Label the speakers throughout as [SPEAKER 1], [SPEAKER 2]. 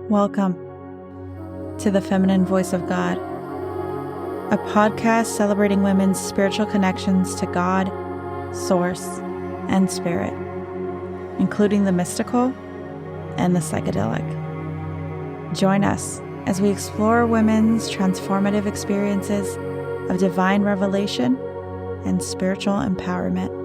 [SPEAKER 1] Welcome to the Feminine Voice of God, a podcast celebrating women's spiritual connections to God, Source, and Spirit, including the mystical and the psychedelic. Join us as we explore women's transformative experiences of divine revelation and spiritual empowerment.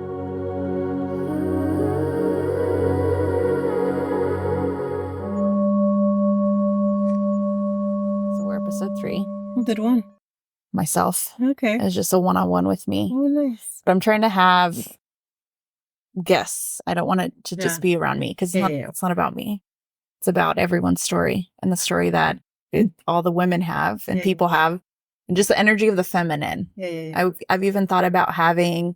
[SPEAKER 2] So we're episode 3.
[SPEAKER 1] Who did one?
[SPEAKER 2] Myself.
[SPEAKER 1] Okay.
[SPEAKER 2] It's just a one-on-one with me.
[SPEAKER 1] Oh, nice.
[SPEAKER 2] But I'm trying to have guests. I don't want it to just be around me because it's not about me. It's about everyone's story and the story that all the women have and people have, and just the energy of the feminine. I've even thought about having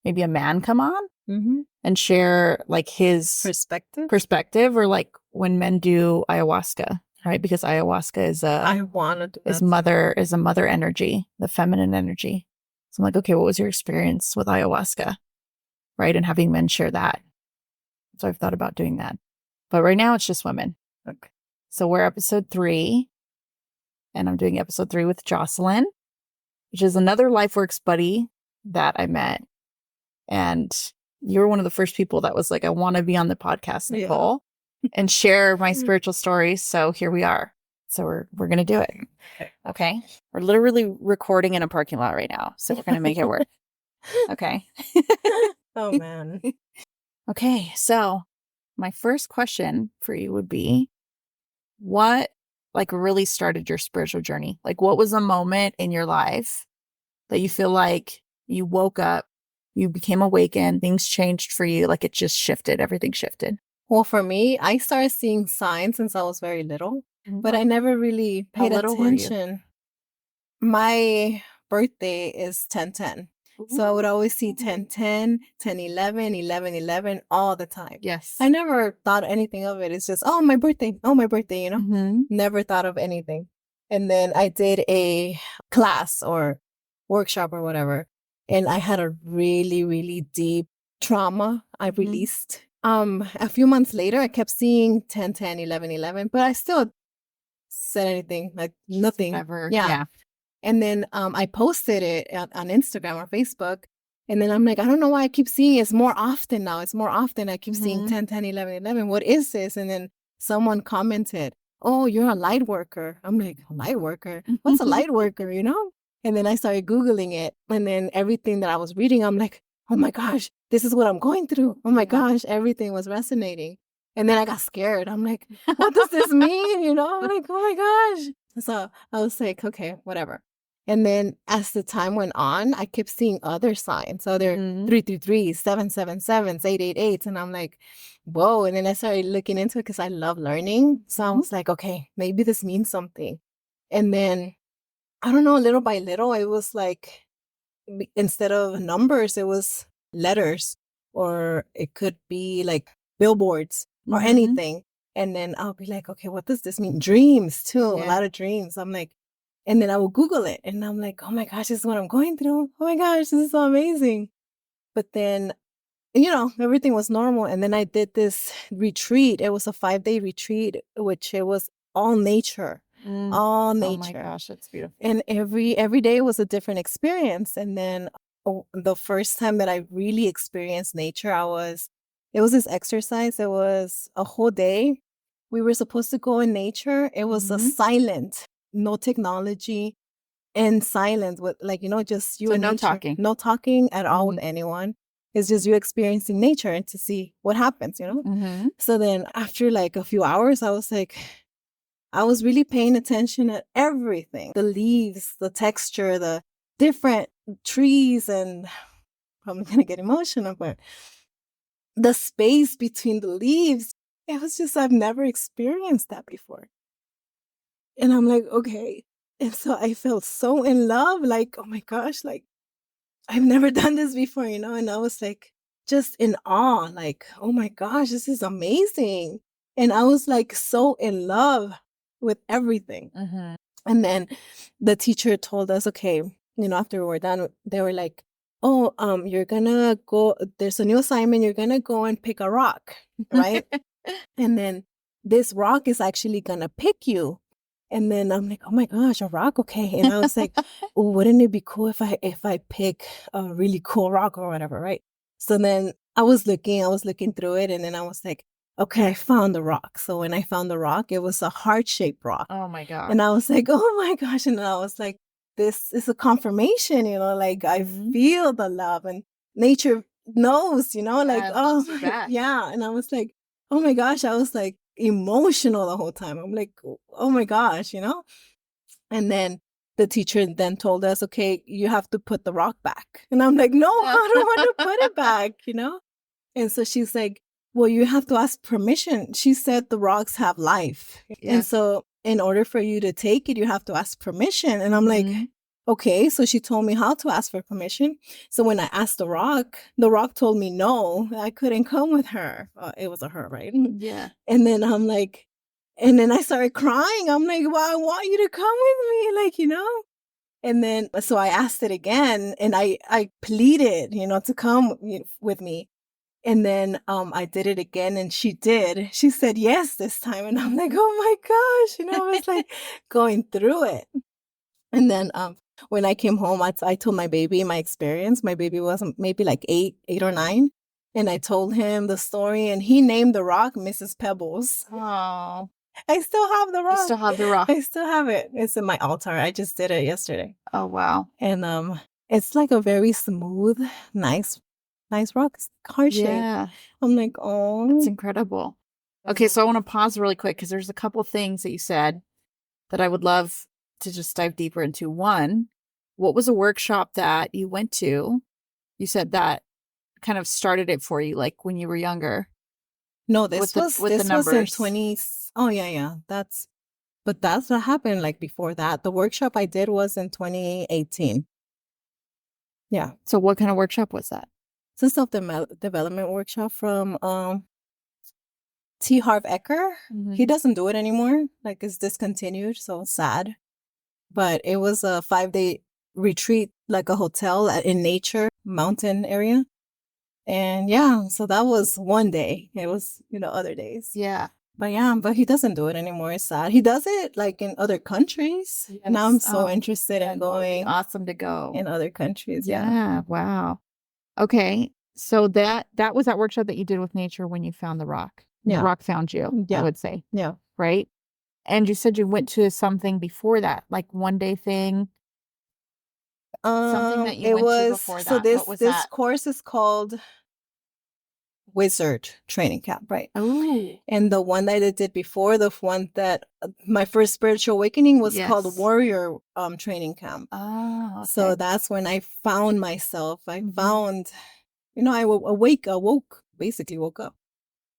[SPEAKER 2] maybe a man come on and share like his perspective, or like when men do ayahuasca, right? Because ayahuasca is a mother energy, the feminine energy. So I'm like, okay, what was your experience with ayahuasca, right? And having men share that. So I've thought about doing that, but right now it's just women.
[SPEAKER 1] Okay.
[SPEAKER 2] So we're episode 3, and I'm doing episode 3 with Josselin, which is another LifeWorks buddy that I met. And you were one of the first people that was like, I want to be on the podcast, Nicole, and share my spiritual stories. So here we are. So we're going to do it. Okay. We're literally recording in a parking lot right now. So we're going to make it work. Okay.
[SPEAKER 1] Oh, man.
[SPEAKER 2] Okay. So my first question for you would be, what like really started your spiritual journey? Like, what was a moment in your life that you feel like you woke up, you became awakened, things changed for you, like it just shifted, everything shifted?
[SPEAKER 3] Well, for me, I started seeing signs since I was very little, but I never really paid attention. My birthday is 10/10. So I would always see 10/10, 10/11, 11/11 all the time.
[SPEAKER 2] Yes.
[SPEAKER 3] I never thought anything of it. It's just, oh, my birthday, you know? Never thought of anything. And then I did a class or workshop or whatever, and I had a really, really deep trauma I released. A few months later, I kept seeing 10/10, 11/11, but I still said anything, like nothing.
[SPEAKER 2] Ever.
[SPEAKER 3] Yeah. And then I posted it on Instagram or Facebook. And then I'm like, I don't know why I keep seeing it. It's more often now. It's more often. I keep seeing 10/10, 11/11. What is this? And then someone commented, oh, you're a light worker. I'm like, a light worker? What's a light worker, you know? And then I started Googling it. And then everything that I was reading, I'm like, oh my gosh, this is what I'm going through. Oh my gosh, everything was resonating. And then I got scared. I'm like, what does this mean? You know, I'm like, oh my gosh. So I was like, okay, whatever. And then as the time went on, I kept seeing other signs. So they're 333s, 777s, 888s. And I'm like, whoa. And then I started looking into it because I love learning. So I was like, okay, maybe this means something. And then, I don't know, little by little, it was like, instead of numbers, it was letters, or it could be like billboards or anything. And then I'll be like, okay, what does this mean? Dreams too, a lot of dreams. I'm like, and then I will Google it and I'm like, oh my gosh, this is what I'm going through. Oh my gosh, this is so amazing. But then, you know, everything was normal. And then I did this retreat. It was a 5-day retreat, which it was all nature. All nature.
[SPEAKER 2] Oh my gosh, that's beautiful.
[SPEAKER 3] And every day was a different experience. And then the first time that I really experienced nature, it was this exercise. It was a whole day. We were supposed to go in nature. It was a silent, no technology, and silence with, like, you know, just you and
[SPEAKER 2] no
[SPEAKER 3] nature.
[SPEAKER 2] talking.
[SPEAKER 3] No talking at all with anyone. It's just you experiencing nature and to see what happens, you know? So then after like a few hours, I was like, I was really paying attention at everything. The leaves, the texture, the different trees, and I'm going to get emotional, but the space between the leaves, it was just, I've never experienced that before. And I'm like, okay. And so I felt so in love, like, oh my gosh, like, I've never done this before, you know? And I was like, just in awe, like, oh my gosh, this is amazing. And I was like, so in love with everything. And then the teacher told us, okay, you know, after we were done, they were like, oh, you're gonna go, there's a new assignment, you're gonna go and pick a rock, right? And then this rock is actually going to pick you. And then I'm like, oh my gosh, a rock. Okay. And I was like, oh, wouldn't it be cool if I pick a really cool rock or whatever. Right. So then I was looking through it, and then I was like, okay, I found the rock. So when I found the rock, it was a heart-shaped rock.
[SPEAKER 2] Oh my God.
[SPEAKER 3] And I was like, oh my gosh. And I was like, this is a confirmation, like I feel the love, and nature knows, like, yeah. And I was like, oh my gosh, I was like emotional the whole time. I'm like, oh my gosh, And then the teacher then told us, okay, you have to put the rock back. And I'm like, no, I don't want to put it back, And so she's like, well, you have to ask permission. She said the rocks have life. Yeah. And so in order for you to take it, you have to ask permission. And I'm like, okay. So she told me how to ask for permission. So when I asked the rock told me no, I couldn't come with her. It was a her, right?
[SPEAKER 2] Yeah.
[SPEAKER 3] And then I'm like, and then I started crying. I'm like, well, I want you to come with me, And then, so I asked it again, and I pleaded, to come with me. And then I did it again, and she did. She said yes this time. And I'm like, oh my gosh, I was like going through it. And then when I came home, I told my baby my experience. My baby was maybe like 8 or 9. And I told him the story, and he named the rock Mrs. Pebbles.
[SPEAKER 2] Oh.
[SPEAKER 3] I still have the rock.
[SPEAKER 2] You still have the rock.
[SPEAKER 3] I still have it. It's in my altar. I just did it yesterday.
[SPEAKER 2] Oh, wow.
[SPEAKER 3] And it's like a very smooth, nice rock. It's heart-shaped.
[SPEAKER 2] Yeah.
[SPEAKER 3] I'm like, oh.
[SPEAKER 2] It's incredible. Okay, so I want to pause really quick because there's a couple things that you said that I would love to just dive deeper into. One, what was a workshop that you went to? You said that kind of started it for you, like when you were younger.
[SPEAKER 3] No, this was in 20s. Oh, yeah. That's what happened like before that. The workshop I did was in 2018. Yeah.
[SPEAKER 2] So what kind of workshop was that?
[SPEAKER 3] It's a self-development workshop from T. Harv Eker. Mm-hmm. He doesn't do it anymore. Like, it's discontinued, so sad. But it was a 5-day retreat, like a hotel in nature, mountain area. And yeah, so that was one day. It was, other days.
[SPEAKER 2] Yeah.
[SPEAKER 3] But he doesn't do it anymore. It's sad. He does it like in other countries. Yes. Now I'm so interested in going.
[SPEAKER 2] Awesome to go.
[SPEAKER 3] In other countries.
[SPEAKER 2] Yeah. Wow. Okay. So that was that workshop that you did with nature when you found the rock. Yeah. The rock found you, I would say.
[SPEAKER 3] Yeah.
[SPEAKER 2] Right? And you said you went to something before that, like one day thing. Something that you went to before that.
[SPEAKER 3] So this course is called Wizard Training Camp, right?
[SPEAKER 2] Oh.
[SPEAKER 3] And the one that I did before, the one that my first spiritual awakening was called Warrior Training Camp.
[SPEAKER 2] Oh, okay.
[SPEAKER 3] So that's when I found myself. I found, I woke up.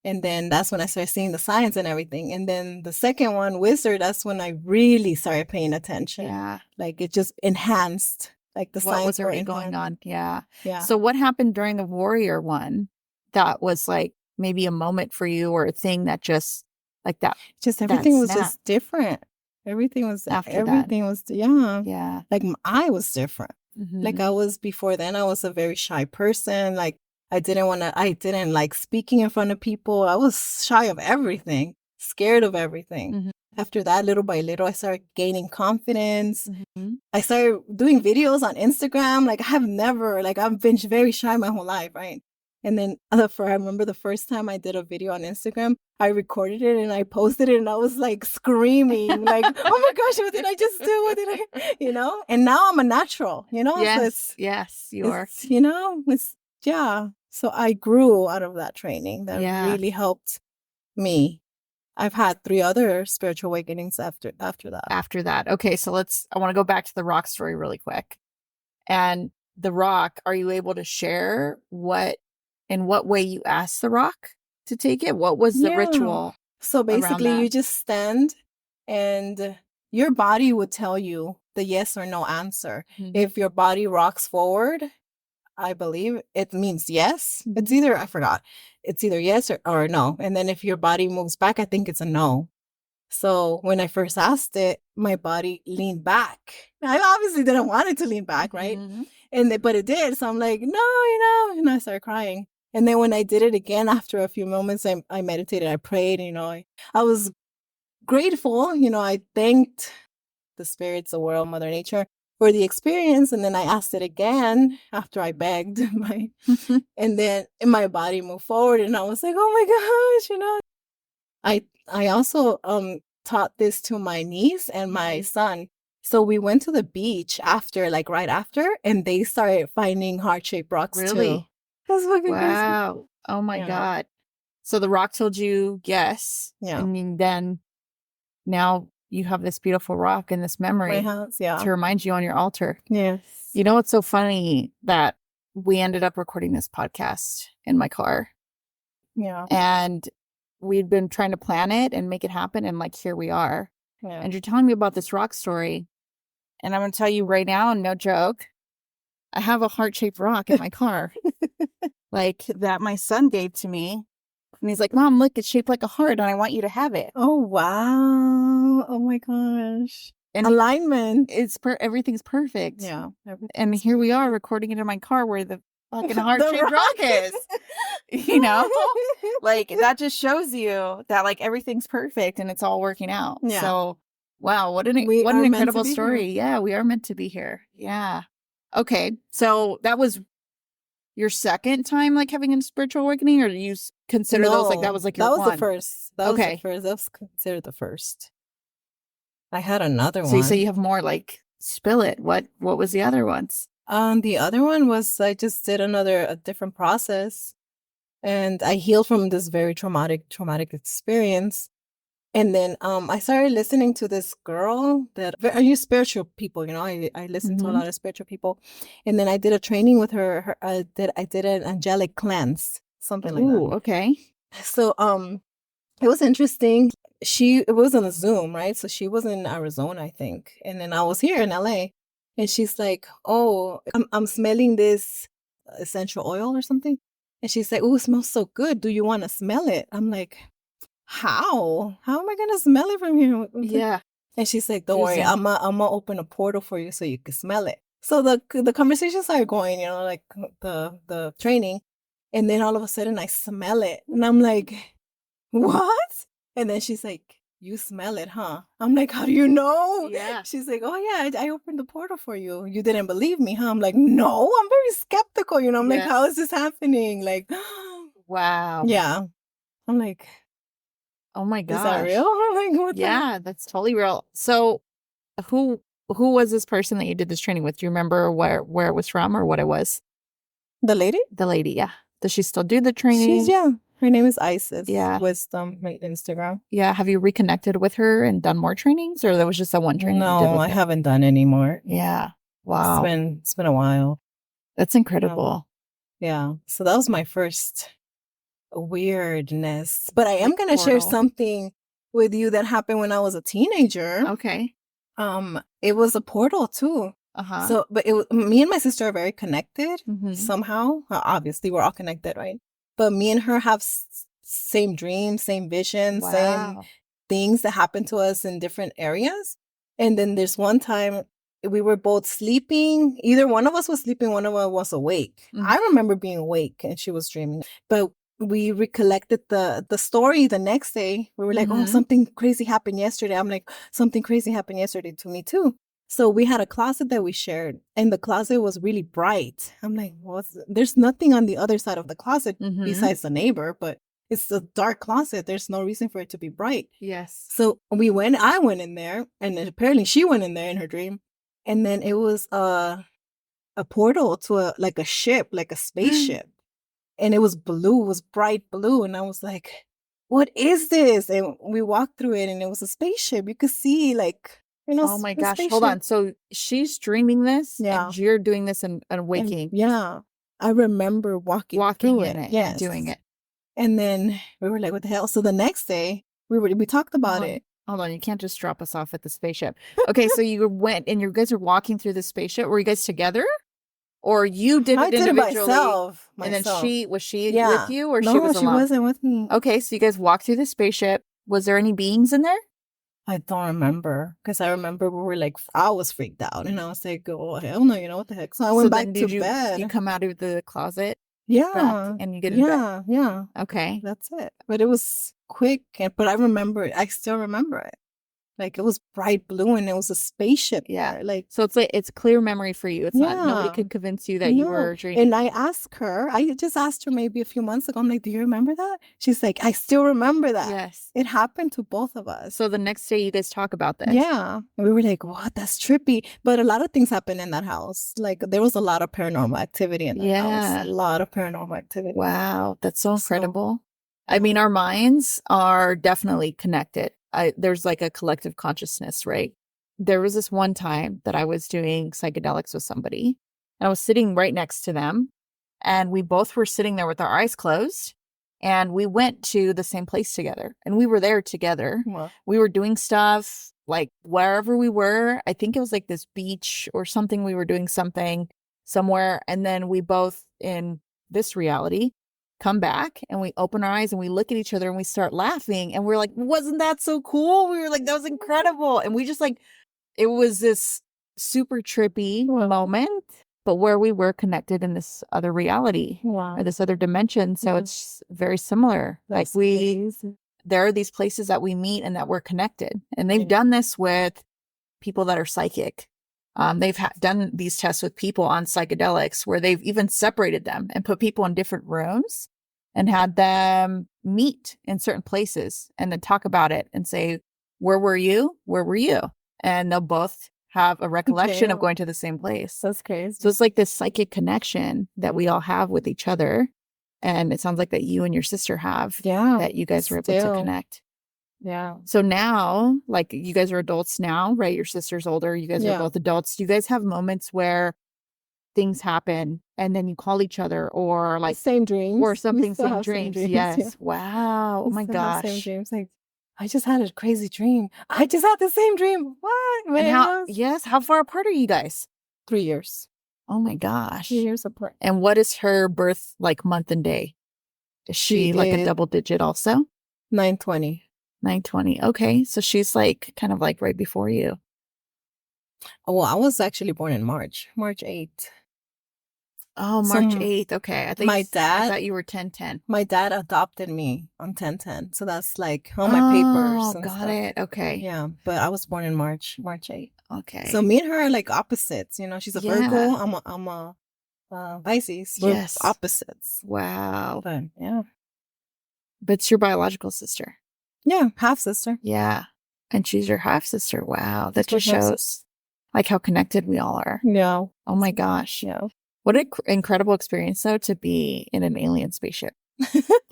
[SPEAKER 3] And then that's when I started seeing the signs and everything. And then the second one, Wizard, that's when I really started paying attention.
[SPEAKER 2] Yeah.
[SPEAKER 3] Like it just enhanced, like the signs
[SPEAKER 2] was already going on. Yeah.
[SPEAKER 3] Yeah.
[SPEAKER 2] So what happened during the Warrior one that was like maybe a moment for you or a thing that just like that?
[SPEAKER 3] Just everything was just different. Everything was
[SPEAKER 2] yeah.
[SPEAKER 3] Like I was different.
[SPEAKER 2] Mm-hmm.
[SPEAKER 3] Like I was before then, I was a very shy person. Like I didn't like speaking in front of people. I was shy of everything, scared of everything.
[SPEAKER 2] Mm-hmm.
[SPEAKER 3] After that, little by little, I started gaining confidence.
[SPEAKER 2] Mm-hmm.
[SPEAKER 3] I started doing videos on Instagram. Like I've been very shy my whole life, right? And then I remember the first time I did a video on Instagram, I recorded it and I posted it and I was like screaming, like, oh my gosh, what did I just do? What did I, And now I'm a natural,
[SPEAKER 2] Yes,
[SPEAKER 3] so
[SPEAKER 2] yes, you are.
[SPEAKER 3] So I grew out of that training. That really helped me. I've had 3 other spiritual awakenings after that.
[SPEAKER 2] After that. Okay, so I want to go back to the rock story really quick. And the rock, are you able to share in what way you asked the rock to take it? What was the ritual?
[SPEAKER 3] So basically you just stand and your body would tell you the yes or no answer. Mm-hmm. If your body rocks forward, I believe it means yes. It's either, I forgot. It's either yes or no. And then if your body moves back, I think it's a no. So when I first asked it, my body leaned back. I obviously didn't want it to lean back, right? Mm-hmm. But it did. So I'm like, no, and I started crying. And then when I did it again, after a few moments, I meditated, I prayed, I was grateful, I thanked the spirits, the world, Mother Nature for the experience. And then I asked it again after I begged, and then my body moved forward, and I was like, oh my gosh, I also taught this to my niece and my son. So we went to the beach right after, and they started finding heart-shaped rocks too. That's fucking crazy.
[SPEAKER 2] Oh my God. So the rock told you yes.
[SPEAKER 3] Yeah.
[SPEAKER 2] And then now you have this beautiful rock in this memory
[SPEAKER 3] My house, yeah.
[SPEAKER 2] to remind you on your altar.
[SPEAKER 3] Yes.
[SPEAKER 2] You know what's so funny? That we ended up recording this podcast in my car.
[SPEAKER 3] Yeah.
[SPEAKER 2] And we'd been trying to plan it and make it happen. And like, here we are.
[SPEAKER 3] Yeah.
[SPEAKER 2] And you're telling me about this rock story. And I'm going to tell you right now, no joke, I have a heart-shaped rock in my car. Like that my son gave to me. And he's like, Mom, look, it's shaped like a heart and I want you to have it.
[SPEAKER 3] Oh, wow. Oh my gosh.
[SPEAKER 2] And
[SPEAKER 3] alignment.
[SPEAKER 2] Everything's perfect.
[SPEAKER 3] Yeah.
[SPEAKER 2] And here we are recording it in my car where the fucking heart-shaped rock is. Like that just shows you that like everything's perfect and it's all working out.
[SPEAKER 3] Yeah.
[SPEAKER 2] So wow, what an incredible story. Yeah, we are meant to be here. Yeah. Okay. So that was your second time like having a spiritual awakening, or do you consider those like that was like your
[SPEAKER 3] that was
[SPEAKER 2] one?
[SPEAKER 3] The first. That was the first. That was considered the first. I had another one.
[SPEAKER 2] So you say you have more, like spill it. What was the other ones?
[SPEAKER 3] The other one was I just did a different process, and I healed from this very traumatic experience. And then I started listening to this girl that I use spiritual people, I listen to a lot of spiritual people. And then I did a training with her. I did an angelic cleanse, something like that.
[SPEAKER 2] Ooh, okay.
[SPEAKER 3] So it was interesting. It was on a Zoom, right? So she was in Arizona, I think. And then I was here in LA. And she's like, oh, I'm smelling this essential oil or something. And she's like, oh, it smells so good. Do you want to smell it? I'm like, how am I gonna smell it from here?
[SPEAKER 2] Yeah.
[SPEAKER 3] And she's like, don't worry, I'm gonna open a portal for you so you can smell it. So the conversation started going, like the training, and then all of a sudden I smell it, and I'm like, what? And then she's like, you smell it, huh? I'm like, how do you know?
[SPEAKER 2] Yeah.
[SPEAKER 3] She's like, oh yeah, I opened the portal for you. You didn't believe me, huh? I'm like, no, I'm very skeptical. I'm like, how is this happening? Like,
[SPEAKER 2] wow.
[SPEAKER 3] Yeah. I'm like,
[SPEAKER 2] oh my gosh.
[SPEAKER 3] Is that real? Like, what
[SPEAKER 2] that's totally real. So who was this person that you did this training with? Do you remember where it was from or what it was?
[SPEAKER 3] The lady?
[SPEAKER 2] The lady, yeah. Does she still do the training?
[SPEAKER 3] Her name is Isis.
[SPEAKER 2] Yeah.
[SPEAKER 3] Wisdom, my Instagram.
[SPEAKER 2] Yeah. Have you reconnected with her and done more trainings, or that was just that one training?
[SPEAKER 3] No, I haven't done any more.
[SPEAKER 2] Yeah. Wow.
[SPEAKER 3] It's been a while.
[SPEAKER 2] That's incredible.
[SPEAKER 3] Yeah. So that was my first weirdness. But I am going to share something with you that happened when I was a teenager.
[SPEAKER 2] Okay.
[SPEAKER 3] It was a portal too. So, but me and my sister are very connected somehow. Obviously, we're all connected, right? But me and her have same dreams, same visions, same things that happen to us in different areas. And then there's one time we were both sleeping. Either one of us was sleeping, one of us was awake. I remember being awake and she was dreaming. But we recollected the story the next day. We were like, oh, something crazy happened yesterday. I'm like, something crazy happened yesterday to me too. So we had a closet that we shared, and the closet was really bright. I'm like, there's nothing on the other side of the closet besides the neighbor, but it's a dark closet. There's no reason for it to be bright.
[SPEAKER 2] Yes.
[SPEAKER 3] So I went in there, and apparently she went in there in her dream. And then it was a portal to a ship, like a spaceship. And it was blue, it was bright blue. And I was like, what is this? And we walked through it, and it was a spaceship. You could see
[SPEAKER 2] oh my gosh, hold on. So she's dreaming this and you're doing this and waking.
[SPEAKER 3] And, I remember walking through
[SPEAKER 2] in it. Yes. Doing it.
[SPEAKER 3] And then we were like, what the hell? So the next day we talked about it.
[SPEAKER 2] Hold on. You can't just drop us off at the spaceship. Okay. So you went and you guys are walking through the spaceship. Were you guys together? Or you did it individually?
[SPEAKER 3] I did it myself.
[SPEAKER 2] And then was she with you or she was alone?
[SPEAKER 3] No, she wasn't with me.
[SPEAKER 2] Okay. So you guys walked through the spaceship. Was there any beings in there?
[SPEAKER 3] I don't remember, because I remember we were like, I was freaked out, and I was like, oh, hell no, what the heck? So I went back to bed.
[SPEAKER 2] You come out of the closet?
[SPEAKER 3] Yeah.
[SPEAKER 2] and you get into bed.
[SPEAKER 3] Yeah.
[SPEAKER 2] Okay.
[SPEAKER 3] That's it. But it was quick, but I remember it. I still remember it. Like it was bright blue and it was a spaceship.
[SPEAKER 2] Yeah.
[SPEAKER 3] There. Like
[SPEAKER 2] so it's like it's clear memory for you. It's not nobody
[SPEAKER 3] Yeah.
[SPEAKER 2] could convince you that you
[SPEAKER 3] No.
[SPEAKER 2] were dreaming.
[SPEAKER 3] And I asked her, I just asked her maybe a few months ago, I'm like, do you remember that? She's like, I still remember that.
[SPEAKER 2] Yes.
[SPEAKER 3] It happened to both of us.
[SPEAKER 2] So the next day you guys talk about this.
[SPEAKER 3] Yeah. We were like, what? That's trippy. But a lot of things happened in that house. Like there was a lot of paranormal activity in that house. A lot of paranormal activity.
[SPEAKER 2] Wow. That's so incredible. I mean, our minds are definitely connected. There's like a collective consciousness, right? There was this one time that I was doing psychedelics with somebody and I was sitting right next to them and we both were sitting there with our eyes closed and we went to the same place together and we were there together.
[SPEAKER 3] Wow.
[SPEAKER 2] We were doing stuff like wherever we were. I think it was like this beach or something. We were doing something somewhere. And then we both in this reality come back and we open our eyes and we look at each other and we start laughing and we're like, wasn't that so cool? We were like, that was incredible. And we just like, it was this super trippy moment, but where we were connected in this other reality or this other dimension. So it's very similar.
[SPEAKER 3] That's
[SPEAKER 2] like
[SPEAKER 3] amazing.
[SPEAKER 2] there are these places that we meet and that we're connected. And they've done this with people that are psychic. They've done these tests with people on psychedelics where they've even separated them and put people in different rooms and had them meet in certain places and then talk about it and say, where were you? Where were you? And they'll both have a recollection of going to the same place.
[SPEAKER 3] That's crazy.
[SPEAKER 2] So it's like this psychic connection that we all have with each other. And it sounds like that you and your sister have.
[SPEAKER 3] Yeah.
[SPEAKER 2] That you guys were able to connect.
[SPEAKER 3] Yeah.
[SPEAKER 2] So now, like you guys are adults now, right? Your sister's older. You guys are both adults. Do you guys have moments where things happen and then you call each other or like
[SPEAKER 3] same dreams
[SPEAKER 2] or something, same dreams? Yes. Yeah. Wow. Oh my gosh.
[SPEAKER 3] Same dreams. Like, I just had a crazy dream. I just had the same dream. What?
[SPEAKER 2] And how, yes. How far apart are you guys?
[SPEAKER 3] 3 years.
[SPEAKER 2] Oh my gosh.
[SPEAKER 3] 3 years apart.
[SPEAKER 2] And what is her birth like month and day? Is she like a double digit also?
[SPEAKER 3] 9/20.
[SPEAKER 2] 9/20. Okay. So she's like kind of like right before you.
[SPEAKER 3] Oh, well, I was actually born in March 8th.
[SPEAKER 2] Oh, March 8th. Okay. I thought you were 10/10.
[SPEAKER 3] My dad adopted me on 10/10. So that's like on my papers.
[SPEAKER 2] Oh, got it. Okay.
[SPEAKER 3] Yeah. But I was born in March 8th.
[SPEAKER 2] Okay.
[SPEAKER 3] So me and her are like opposites. You know, she's a Virgo. I'm a Pisces. We're opposites.
[SPEAKER 2] Wow.
[SPEAKER 3] But yeah.
[SPEAKER 2] But it's your biological sister.
[SPEAKER 3] Yeah. Half sister.
[SPEAKER 2] Yeah. And she's your half sister. Wow. That just shows like how connected we all are.
[SPEAKER 3] Yeah.
[SPEAKER 2] Oh my gosh.
[SPEAKER 3] Yeah.
[SPEAKER 2] What an incredible experience though to be in an alien spaceship.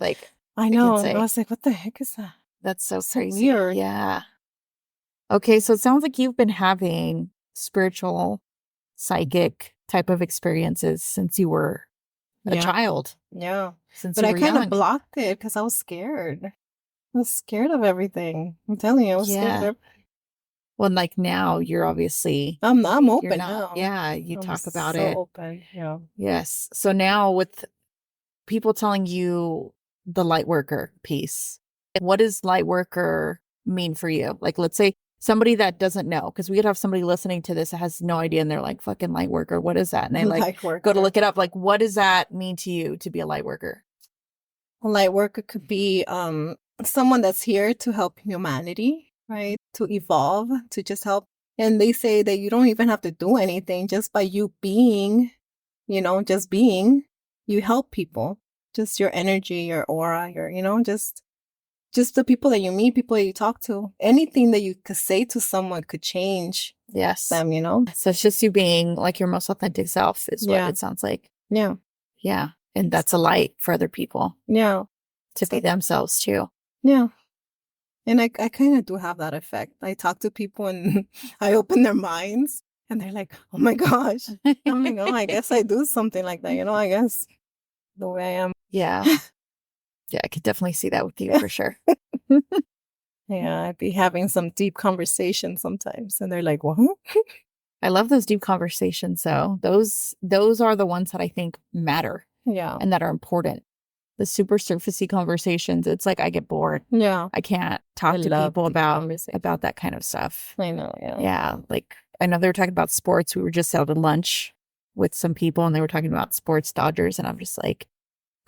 [SPEAKER 2] Like
[SPEAKER 3] I know. I was like, what the heck is that?
[SPEAKER 2] That's so crazy.
[SPEAKER 3] Weird.
[SPEAKER 2] Yeah. Okay. So it sounds like you've been having spiritual, psychic type of experiences since you were a child.
[SPEAKER 3] Yeah.
[SPEAKER 2] But
[SPEAKER 3] I kind of blocked it because I was scared. I was scared of everything. I'm telling you, I was scared of everything.
[SPEAKER 2] Well, like now you're obviously
[SPEAKER 3] I'm open now.
[SPEAKER 2] Yeah, you talk about
[SPEAKER 3] so
[SPEAKER 2] it.
[SPEAKER 3] Open. Yeah.
[SPEAKER 2] Yes. So now with people telling you the light worker piece, what does light worker mean for you? Like, let's say somebody that doesn't know, because we could have somebody listening to this that has no idea and they're like, fucking light worker, what is that? And they like go to look it up. Like, what does that mean to you to be a light worker?
[SPEAKER 3] A light worker could be someone that's here to help humanity, right? To evolve, to just help. And they say that you don't even have to do anything, just by you being, just being, you help people. Just your energy, your aura, just the people that you meet, people that you talk to. Anything that you could say to someone could change them,
[SPEAKER 2] So it's just you being like your most authentic self is what it sounds like.
[SPEAKER 3] Yeah.
[SPEAKER 2] Yeah. And that's a light for other people.
[SPEAKER 3] Yeah.
[SPEAKER 2] To be themselves too.
[SPEAKER 3] Yeah. And I kind of do have that effect. I talk to people and I open their minds and they're like, oh my gosh. I'm like, oh, I guess I do something like that. I guess the way I am.
[SPEAKER 2] Yeah. Yeah, I could definitely see that with you for sure.
[SPEAKER 3] Yeah, I'd be having some deep conversations sometimes. And they're like, what?
[SPEAKER 2] I love those deep conversations though. Those are the ones that I think matter.
[SPEAKER 3] Yeah.
[SPEAKER 2] And that are important. The super surfacey conversations, it's like I get bored.
[SPEAKER 3] Yeah.
[SPEAKER 2] I can't talk to people about that kind of stuff.
[SPEAKER 3] I know, yeah.
[SPEAKER 2] Yeah. Like I know they were talking about sports. We were just out at lunch with some people and they were talking about sports, Dodgers, and I'm just like,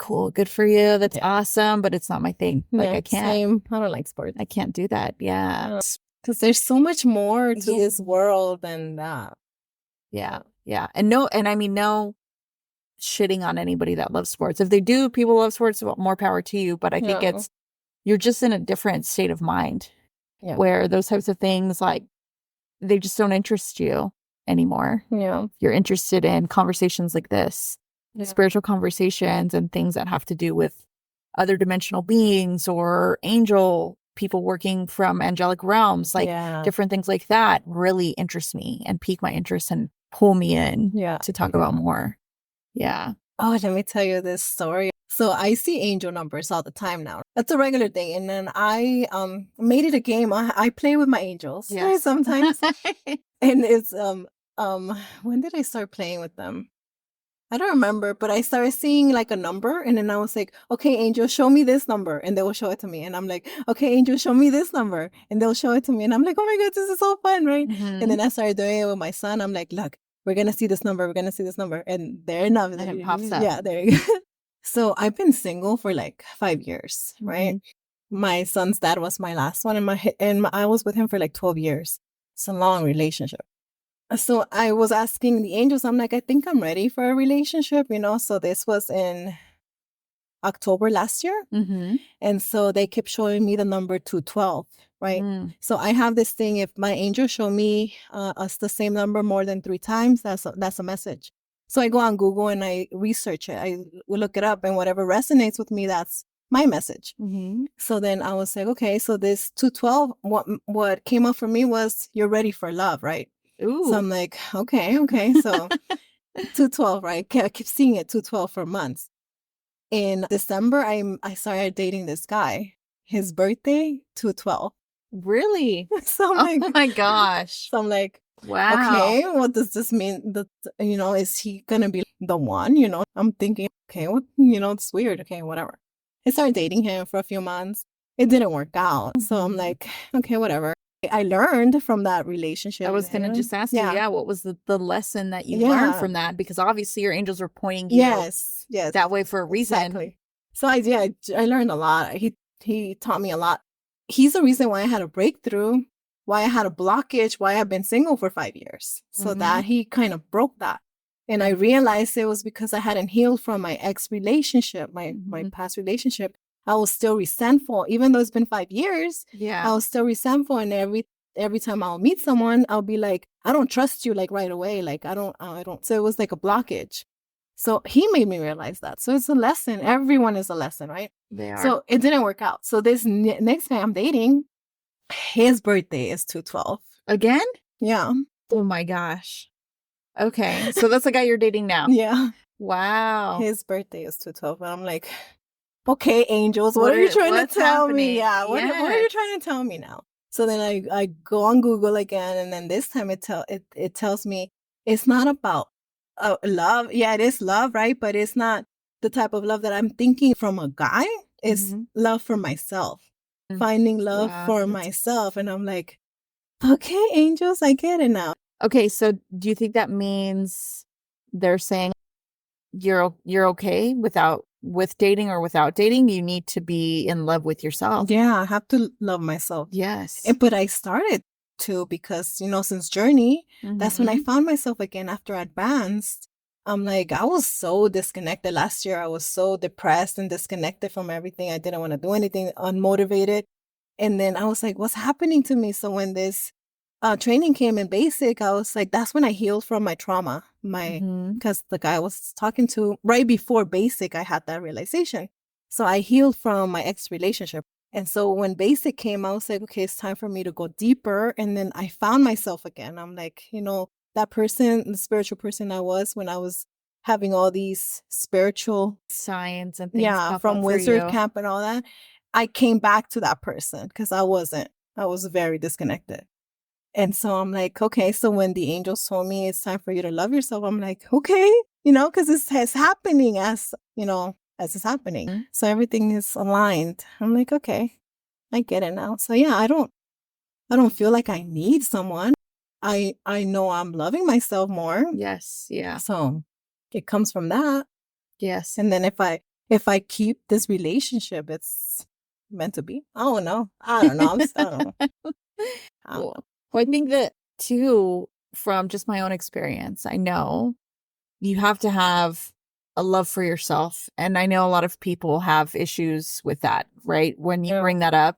[SPEAKER 2] cool, good for you. That's awesome, but it's not my thing. Like,
[SPEAKER 3] Yeah,
[SPEAKER 2] I can't.
[SPEAKER 3] same. I don't like sports.
[SPEAKER 2] I can't do that. Yeah.
[SPEAKER 3] Because there's so much more to this world than that.
[SPEAKER 2] Yeah. Yeah. And I mean, no shitting on anybody that loves sports. If they do, people love sports, well, more power to you. But I think you're just in a different state of mind where those types of things, like, they just don't interest you anymore.
[SPEAKER 3] Yeah.
[SPEAKER 2] You're interested in conversations like this, spiritual conversations and things that have to do with other dimensional beings or angel people working from angelic realms, like different things like that really interest me and pique my interest and pull me in to talk about more. Yeah.
[SPEAKER 3] Oh, let me tell you this story. So I see angel numbers all the time now. That's a regular thing. And then I made it a game. I play with my angels sometimes. And it's when did I start playing with them? I don't remember, but I started seeing like a number, and then I was like, okay, angel, show me this number, and they will show it to me. And I'm like, okay, angel, show me this number, and they'll show it to me. And I'm like, oh my God, this is so fun, right? And then I started doing it with my son. I'm like, look, we're going to see this number. We're going to see this number. And there enough.
[SPEAKER 2] And it pops up.
[SPEAKER 3] Yeah, there you go. So I've been single for like 5 years, right? My son's dad was my last one, and I was with him for like 12 years. It's a long relationship. So I was asking the angels, I'm like, I think I'm ready for a relationship, So this was in October last year. And so they kept showing me the number 212, right? So I have this thing, if my angels show me us the same number more than 3 times, that's a message. So I go on Google and I research it. I will look it up, and whatever resonates with me, that's my message. So then I was like, okay, so this 212, what came up for me was, you're ready for love, right?
[SPEAKER 2] Ooh.
[SPEAKER 3] So I'm like, okay. So 212, right? I keep seeing it 212 for months. In December, I started dating this guy. His birthday, 212.
[SPEAKER 2] Really?
[SPEAKER 3] So I'm
[SPEAKER 2] oh my gosh.
[SPEAKER 3] So I'm like,
[SPEAKER 2] wow.
[SPEAKER 3] Okay, what does this mean? That, is he gonna be the one? I'm thinking, okay, what? It's weird. Okay, whatever. I started dating him for a few months. It didn't work out. So I'm like, okay, whatever. I learned from that relationship.
[SPEAKER 2] I was going to just ask you, what was the lesson that you learned from that? Because obviously your angels were pointing you that way for a reason.
[SPEAKER 3] Exactly. So I learned a lot. He taught me a lot. He's the reason why I had a breakthrough, why I had a blockage, why I've been single for 5 years. So that he kind of broke that. And I realized it was because I hadn't healed from my ex relationship, my past relationship. I was still resentful, even though it's been 5 years. I was still resentful, and every time I'll meet someone, I'll be like, I don't trust you, like, right away. Like, I don't. So it was like a blockage. So he made me realize that. So it's a lesson. Everyone is a lesson, right?
[SPEAKER 2] They are.
[SPEAKER 3] So it didn't work out. So this next guy I'm dating, his birthday is 212.
[SPEAKER 2] Again?
[SPEAKER 3] Yeah.
[SPEAKER 2] Oh my gosh. Okay. So that's the guy you're dating now.
[SPEAKER 3] Yeah.
[SPEAKER 2] Wow.
[SPEAKER 3] His birthday is 212. And I'm like, okay, angels, what are you trying to tell me? Yeah, what are you trying to tell me now? So then I go on Google again, and then this time it tells me it's not about love. Yeah, it is love, right? But it's not the type of love that I'm thinking from a guy. It's love for myself, finding love for myself. And I'm like, okay, angels, I get it now.
[SPEAKER 2] Okay, so do you think that means they're saying you're okay with dating or without dating? You need to be in love with yourself.
[SPEAKER 3] Yeah, I have to love myself.
[SPEAKER 2] Yes.
[SPEAKER 3] But I started to, because, since Journey, that's when I found myself again after Advanced. I'm like, I was so disconnected last year. I was so depressed and disconnected from everything. I didn't want to do anything, unmotivated. And then I was like, what's happening to me? So when this training came in Basic, I was like, that's when I healed from my trauma. Because the guy I was talking to right before Basic, I had that realization. So I healed from my ex relationship. And so when Basic came, I was like, okay, it's time for me to go deeper. And then I found myself again. I'm like, that person, the spiritual person I was when I was having all these spiritual
[SPEAKER 2] signs and things
[SPEAKER 3] from wizard camp and all that, I came back to that person because I was very disconnected. And so I'm like, okay, so when the angels told me it's time for you to love yourself, I'm like, okay, because it's happening as it's happening. So everything is aligned. I'm like, okay, I get it now. So yeah, I don't feel like I need someone. I know I'm loving myself more.
[SPEAKER 2] Yes. Yeah.
[SPEAKER 3] So it comes from that.
[SPEAKER 2] Yes.
[SPEAKER 3] And then if if I keep this relationship, it's meant to be. I don't know. I don't know. I don't know.
[SPEAKER 2] Well, I think that too, from just my own experience, I know you have to have a love for yourself. And I know a lot of people have issues with that, right? When you bring that up,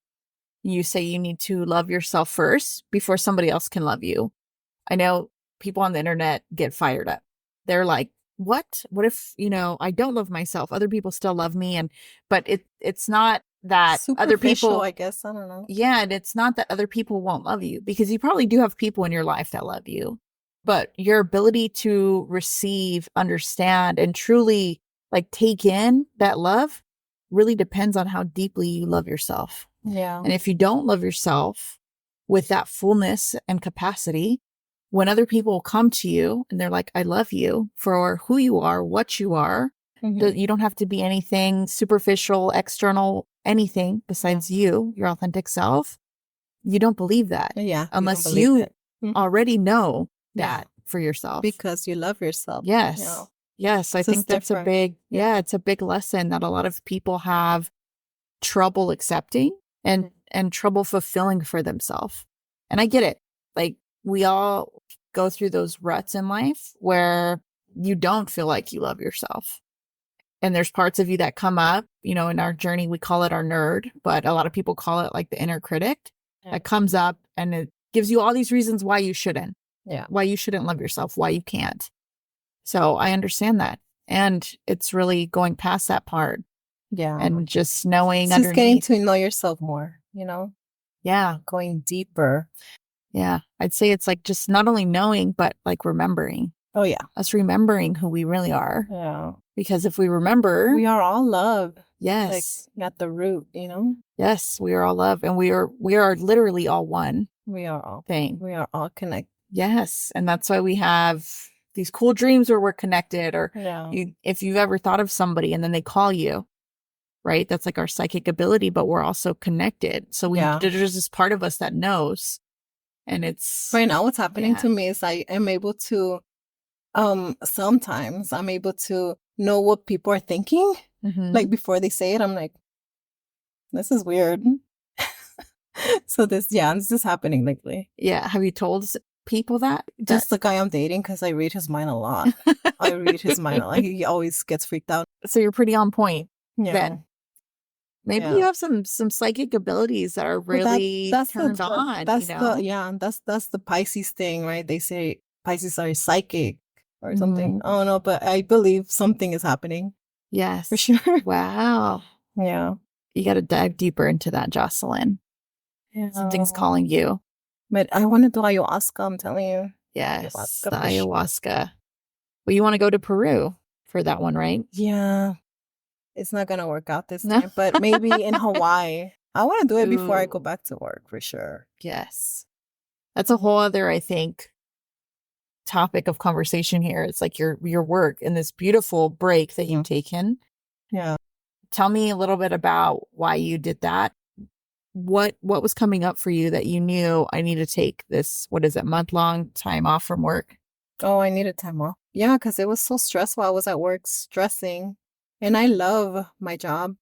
[SPEAKER 2] you say you need to love yourself first before somebody else can love you. I know people on the internet get fired up. They're like, what if, I don't love myself? Other people still love me. But it's not that other people,
[SPEAKER 3] I guess. I don't know.
[SPEAKER 2] Yeah. And it's not that other people won't love you, because you probably do have people in your life that love you, but your ability to receive, understand, and truly like take in that love really depends on how deeply you love yourself.
[SPEAKER 3] Yeah.
[SPEAKER 2] And if you don't love yourself with that fullness and capacity, when other people come to you and they're like, I love you for who you are, what you are, you don't have to be anything superficial, external, anything besides you, your authentic self. You don't believe that.
[SPEAKER 3] Yeah.
[SPEAKER 2] Unless you already know that for yourself.
[SPEAKER 3] Because you love yourself.
[SPEAKER 2] Yes. Yes. I think that's
[SPEAKER 3] different.
[SPEAKER 2] it's a big lesson that a lot of people have trouble accepting and trouble fulfilling for themselves. And I get it. Like, we all go through those ruts in life where you don't feel like you love yourself. And there's parts of you that come up, in our journey, we call it our nerd, but a lot of people call it like the inner critic that comes up, and it gives you all these reasons why you shouldn't.
[SPEAKER 3] Yeah.
[SPEAKER 2] Why you shouldn't love yourself, why you can't. So I understand that. And it's really going past that part.
[SPEAKER 3] Yeah.
[SPEAKER 2] And just knowing
[SPEAKER 3] it's just getting to know yourself more,
[SPEAKER 2] Yeah.
[SPEAKER 3] Going deeper.
[SPEAKER 2] Yeah. I'd say it's like just not only knowing, but like remembering.
[SPEAKER 3] Oh, yeah.
[SPEAKER 2] Us remembering who we really are.
[SPEAKER 3] Yeah.
[SPEAKER 2] Because if we remember,
[SPEAKER 3] we are all love.
[SPEAKER 2] Yes.
[SPEAKER 3] Like at the root,
[SPEAKER 2] Yes, we are all love. And we are literally all one.
[SPEAKER 3] We are all
[SPEAKER 2] thing.
[SPEAKER 3] We are all connected.
[SPEAKER 2] Yes. And that's why we have these cool dreams where we're connected. Or if you've ever thought of somebody and then they call you, right? That's like our psychic ability, but we're also connected. So there's this part of us that knows. And it's
[SPEAKER 3] right now what's happening to me is I am able to sometimes I'm able to know what people are thinking. Like before they say it, I'm like, this is weird. So this is happening lately.
[SPEAKER 2] Yeah. Have you told people that?
[SPEAKER 3] Just the guy I'm dating, because I read his mind a lot. I read his mind a lot. He always gets freaked out.
[SPEAKER 2] So you're pretty on point.
[SPEAKER 3] Yeah.
[SPEAKER 2] Then. Maybe you have some psychic abilities that are really turned on.
[SPEAKER 3] That's the Pisces thing, right? They say Pisces are psychic or something. I don't know, but I believe something is happening.
[SPEAKER 2] Yes.
[SPEAKER 3] For sure.
[SPEAKER 2] Wow.
[SPEAKER 3] Yeah.
[SPEAKER 2] You got to dive deeper into that, Josselin. Yeah. Something's calling you.
[SPEAKER 3] But I want to do ayahuasca, I'm telling you.
[SPEAKER 2] Yes, ayahuasca, the ayahuasca. Well, you want to go to Peru for that one, right?
[SPEAKER 3] Yeah. It's not going to work out this time, but maybe in Hawaii. I want to do it before I go back to work, for sure.
[SPEAKER 2] Yes. That's a whole other, I think, topic of conversation here. It's like your work and this beautiful break that you've taken.
[SPEAKER 3] Yeah.
[SPEAKER 2] Tell me a little bit about why you did that. What was coming up for you that you knew I need to take this, month-long time off from work?
[SPEAKER 3] Oh, I needed time off. Yeah, because it was so stressful. I was at work stressing. And I love my job.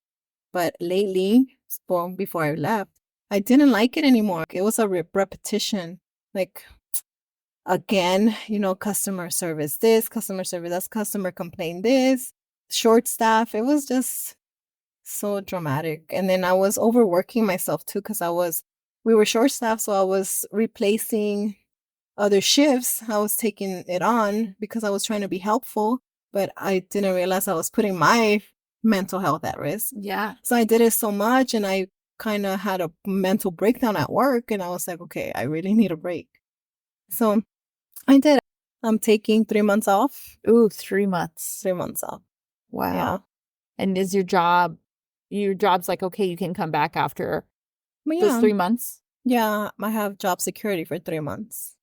[SPEAKER 3] But lately, before I left, I didn't like it anymore. It was a repetition. Like, again, customer service this, customer service that's, customer complaint this, short staff. It was just so dramatic. And then I was overworking myself too, because we were short staffed, so I was replacing other shifts. I was taking it on because I was trying to be helpful, but I didn't realize I was putting my mental health at risk.
[SPEAKER 2] Yeah.
[SPEAKER 3] So I did it so much, and I kind of had a mental breakdown at work, and I was like, okay, I really need a break. So I did. I'm taking 3 months off.
[SPEAKER 2] Ooh, 3 months.
[SPEAKER 3] 3 months off.
[SPEAKER 2] Wow.
[SPEAKER 3] Yeah.
[SPEAKER 2] And is your job's like, okay, you can come back after those 3 months?
[SPEAKER 3] Yeah, I have job security for 3 months.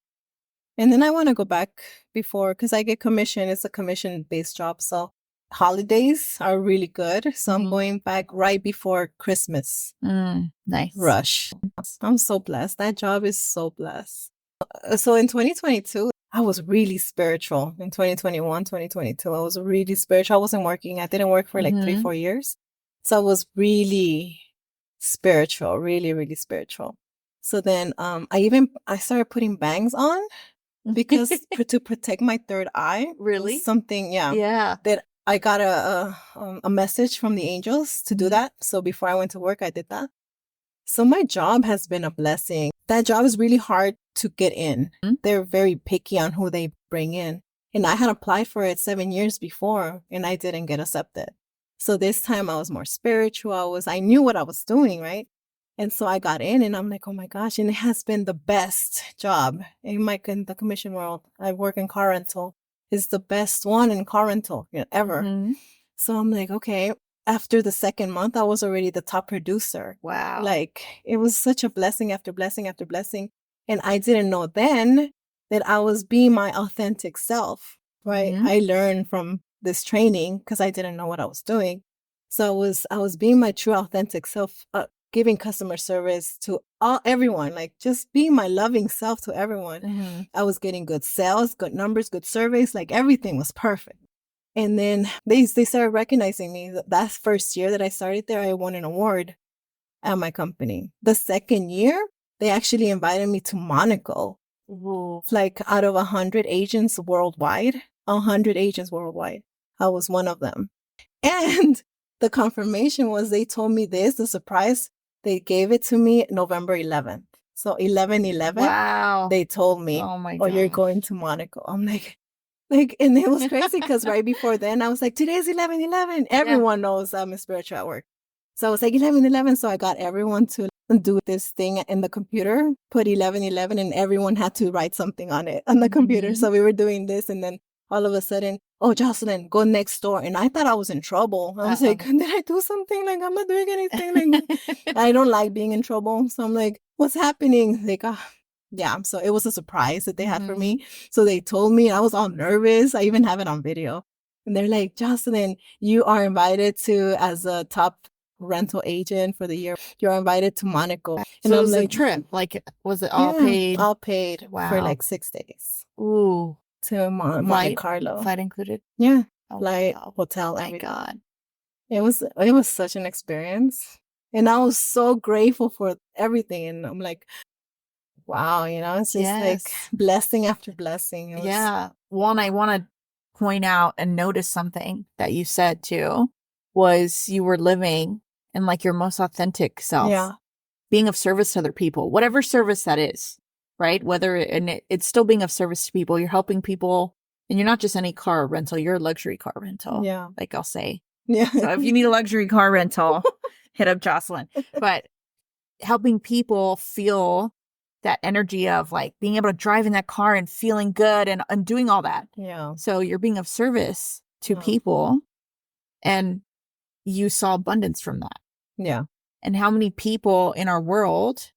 [SPEAKER 3] And then I want to go back before, because I get commission. It's a commission-based job. So holidays are really good. So I'm going back right before Christmas.
[SPEAKER 2] Nice.
[SPEAKER 3] Rush. I'm so blessed. That job is so blessed. So in 2022, I was really spiritual in 2021, 2022. I was really spiritual. I wasn't working. I didn't work for like 3-4 years. So I was really spiritual, really, really spiritual. So then I started putting bangs on because to protect my third eye.
[SPEAKER 2] Really?
[SPEAKER 3] Something,
[SPEAKER 2] Yeah.
[SPEAKER 3] that I got a message from the angels to do that. So before I went to work, I did that. So my job has been a blessing. That job is really hard to get in. They're very picky on who they bring in. And I had applied for it 7 years before and I didn't get accepted. So this time I was more spiritual. I knew what I was doing, right? And so I got in and I'm like, oh my gosh. And it has been the best job in the commission world. I work in car rental. It's the best one in car rental ever. So I'm like, okay. After the second month, I was already the top producer.
[SPEAKER 2] Wow.
[SPEAKER 3] Like, it was such a blessing after blessing after blessing. And I didn't know then that I was being my authentic self, right? I learned from this training because I didn't know what I was doing. So I was being my true authentic self, giving customer service to everyone, like just being my loving self to everyone. I was getting good sales, good numbers, good surveys, like everything was perfect. And then they started recognizing me. That first year that I started there, I won an award at my company. The second year, they actually invited me to Monaco. Like out of 100 agents worldwide, I was one of them. And the confirmation was they told me the surprise, they gave it to me November 11th. So 11/11,
[SPEAKER 2] wow.
[SPEAKER 3] They told me,
[SPEAKER 2] oh my God,
[SPEAKER 3] you're going to Monaco. I'm like, and it was crazy because right before then, I was like, today's 11/11. Everyone knows I'm a spiritual at work. So I was like, 11/11. So I got everyone to do this thing in the computer, put 11/11, and everyone had to write something on it on the computer. So we were doing this. And then all of a sudden, oh, Josselin, go next door. And I thought I was in trouble. I was like, did I do something? Like, I'm not doing anything. Like, I don't like being in trouble. So I'm like, what's happening? Like, yeah, so it was a surprise that they had for me. So they told me, I was all nervous. I even have it on video. And they're like, Josselin, you are invited to, as a top rental agent for the year, you're invited to Monaco. And
[SPEAKER 2] so it was
[SPEAKER 3] like,
[SPEAKER 2] a trip. Like, was it all paid?
[SPEAKER 3] All paid.
[SPEAKER 2] Wow.
[SPEAKER 3] For like 6 days.
[SPEAKER 2] Ooh.
[SPEAKER 3] To Monte Carlo.
[SPEAKER 2] Flight included?
[SPEAKER 3] Yeah.
[SPEAKER 2] Oh,
[SPEAKER 3] flight,
[SPEAKER 2] wow.
[SPEAKER 3] hotel,
[SPEAKER 2] everything. My God.
[SPEAKER 3] It was such an experience. And I was so grateful for everything. And I'm like, wow, it's just like blessing after blessing.
[SPEAKER 2] Yeah. One, I want to point out and notice something that you said too, was you were living in like your most authentic self.
[SPEAKER 3] Yeah.
[SPEAKER 2] Being of service to other people, whatever service that is, right? It's still being of service to people. You're helping people, and you're not just any car rental, you're a luxury car rental.
[SPEAKER 3] Yeah.
[SPEAKER 2] Like I'll say.
[SPEAKER 3] Yeah.
[SPEAKER 2] So if you need a luxury car rental, hit up Josselin. But helping people feel that energy of like being able to drive in that car and feeling good and doing all that.
[SPEAKER 3] Yeah.
[SPEAKER 2] So you're being of service to people, and you saw abundance from that.
[SPEAKER 3] Yeah.
[SPEAKER 2] And how many people in our world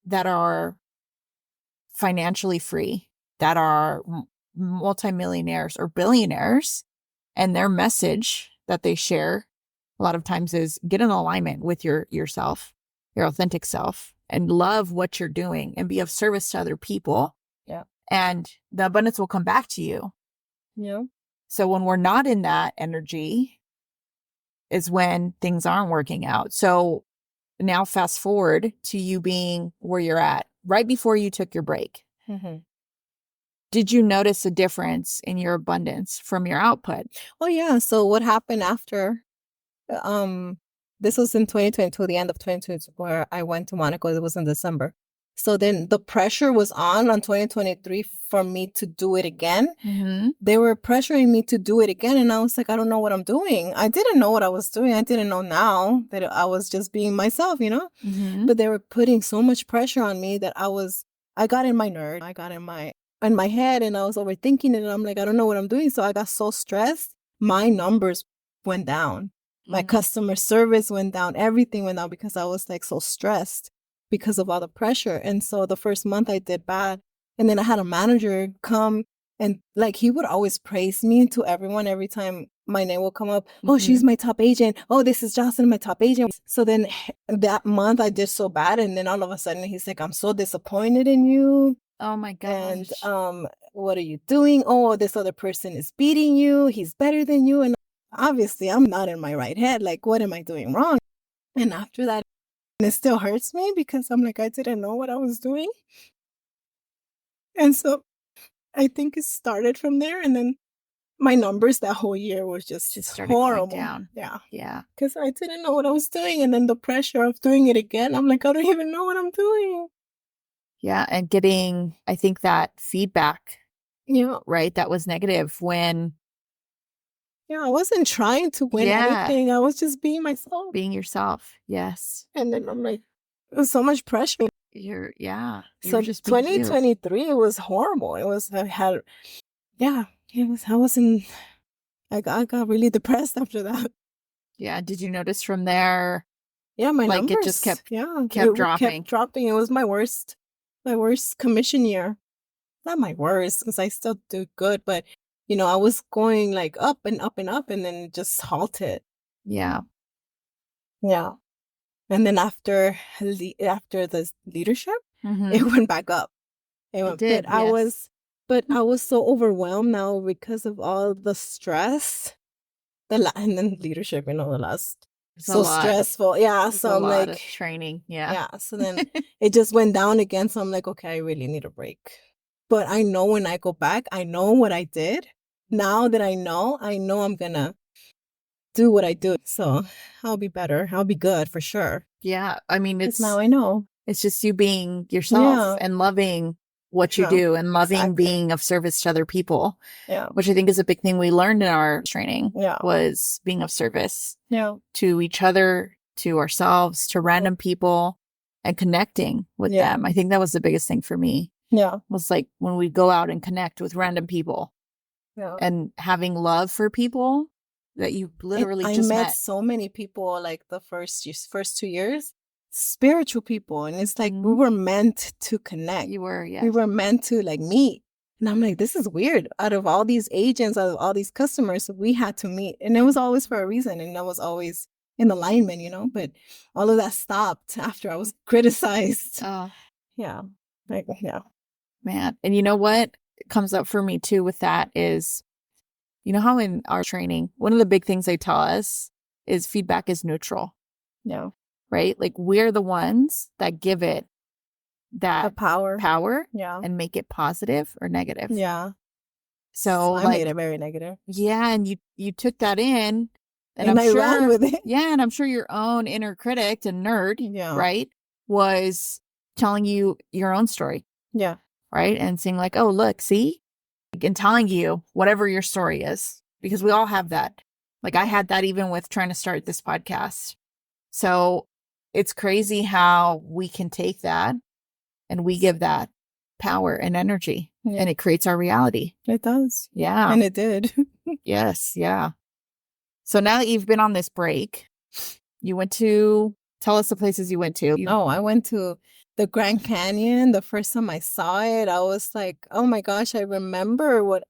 [SPEAKER 2] that are financially free, that are multimillionaires or billionaires, and their message that they share a lot of times is get in alignment with yourself, your authentic self, and love what you're doing and be of service to other people.
[SPEAKER 3] Yeah.
[SPEAKER 2] And the abundance will come back to you.
[SPEAKER 3] Yeah.
[SPEAKER 2] So when we're not in that energy is when things aren't working out. So now fast forward to you being where you're at right before you took your break. Did you notice a difference in your abundance from your output?
[SPEAKER 3] Oh yeah. So what happened after, this was in 2022, the end of 2022, where I went to Monaco. It was in December. So then the pressure was on 2023 for me to do it again. They were pressuring me to do it again. And I was like, I don't know what I'm doing. I didn't know what I was doing. I didn't know now that I was just being myself, But they were putting so much pressure on me that I got in my nerd. I got in my head and I was overthinking it. And I'm like, I don't know what I'm doing. So I got so stressed. My numbers went down. My customer service went down. Everything went down because I was like so stressed because of all the pressure. And so the first month I did bad. And then I had a manager come and like he would always praise me to everyone every time my name will come up. Oh, she's my top agent. Oh, this is Josselin, my top agent. So then that month I did so bad. And then all of a sudden he's like, I'm so disappointed in you.
[SPEAKER 2] Oh my
[SPEAKER 3] And
[SPEAKER 2] gosh.
[SPEAKER 3] what are you doing? Oh, this other person is beating you. He's better than you. And obviously, I'm not in my right head. Like, what am I doing wrong? And after that, it still hurts me because I'm like, I didn't know what I was doing. And so I think it started from there. And then my numbers that whole year was just
[SPEAKER 2] started going
[SPEAKER 3] horrible.
[SPEAKER 2] down.
[SPEAKER 3] Yeah.
[SPEAKER 2] Yeah.
[SPEAKER 3] Because I didn't know what I was doing. And then the pressure of doing it again, I'm like, I don't even know what I'm doing.
[SPEAKER 2] Yeah. And getting, I think, that feedback,
[SPEAKER 3] Yeah.
[SPEAKER 2] right? That was negative when.
[SPEAKER 3] Yeah. I wasn't trying to win anything. I was just being myself.
[SPEAKER 2] Being yourself. Yes.
[SPEAKER 3] And then I'm like, it was so much pressure.
[SPEAKER 2] You're
[SPEAKER 3] So
[SPEAKER 2] just being you.
[SPEAKER 3] 2023, it was horrible. It was, I got really depressed after that.
[SPEAKER 2] Yeah. Did you notice from there?
[SPEAKER 3] Yeah, my
[SPEAKER 2] like
[SPEAKER 3] numbers.
[SPEAKER 2] It just kept dropping.
[SPEAKER 3] Kept dropping. It was my worst commission year. Not my worst, because I still do good, but I was going like up and up and up, and then it just halted.
[SPEAKER 2] Yeah.
[SPEAKER 3] Yeah. And then after the leadership,
[SPEAKER 2] Mm-hmm.
[SPEAKER 3] it went back up.
[SPEAKER 2] It did.
[SPEAKER 3] But I was so overwhelmed now because of all the stress. And then leadership, the last. So stressful. Yeah. So I'm like,
[SPEAKER 2] training. Yeah.
[SPEAKER 3] Yeah. So then it just went down again. So I'm like, okay, I really need a break. But I know when I go back, I know what I did. Now that I know I'm going to do what I do. So I'll be better. I'll be good for sure.
[SPEAKER 2] Yeah. I mean, it's
[SPEAKER 3] now I know.
[SPEAKER 2] It's just you being yourself and loving what you do and loving being of service to other people.
[SPEAKER 3] Yeah.
[SPEAKER 2] Which I think is a big thing we learned in our training was being of service to each other, to ourselves, to random people, and connecting with them. I think that was the biggest thing for me.
[SPEAKER 3] Yeah.
[SPEAKER 2] Was like when we go out and connect with random people and having love for people that you literally
[SPEAKER 3] I met so many people like the first 2 years. Spiritual people, and it's like we were meant to connect.
[SPEAKER 2] You were, yeah.
[SPEAKER 3] We were meant to like meet, and I'm like, this is weird. Out of all these agents, out of all these customers, we had to meet, and it was always for a reason, and that was always in alignment, But all of that stopped after I was criticized. Yeah,
[SPEAKER 2] man. And you know what comes up for me too with that is, how in our training, one of the big things they tell us is feedback is neutral.
[SPEAKER 3] Yeah.
[SPEAKER 2] Right? Like we're the ones that give it that
[SPEAKER 3] power
[SPEAKER 2] and make it positive or negative.
[SPEAKER 3] Yeah.
[SPEAKER 2] So
[SPEAKER 3] I made it very negative.
[SPEAKER 2] Yeah. And you took that in
[SPEAKER 3] and I ran with it.
[SPEAKER 2] Yeah. And I'm sure your own inner critic and nerd, right, was telling you your own story.
[SPEAKER 3] Yeah.
[SPEAKER 2] Right. And saying like, oh, look, see, and telling you whatever your story is, because we all have that. Like I had that even with trying to start this podcast. So it's crazy how we can take that and we give that power and energy and it creates our reality.
[SPEAKER 3] It does.
[SPEAKER 2] Yeah.
[SPEAKER 3] And it did.
[SPEAKER 2] Yes. Yeah. So now that you've been on this break, tell us the places you went to.
[SPEAKER 3] I went to the Grand Canyon. The first time I saw it, I was like, oh my gosh, I remember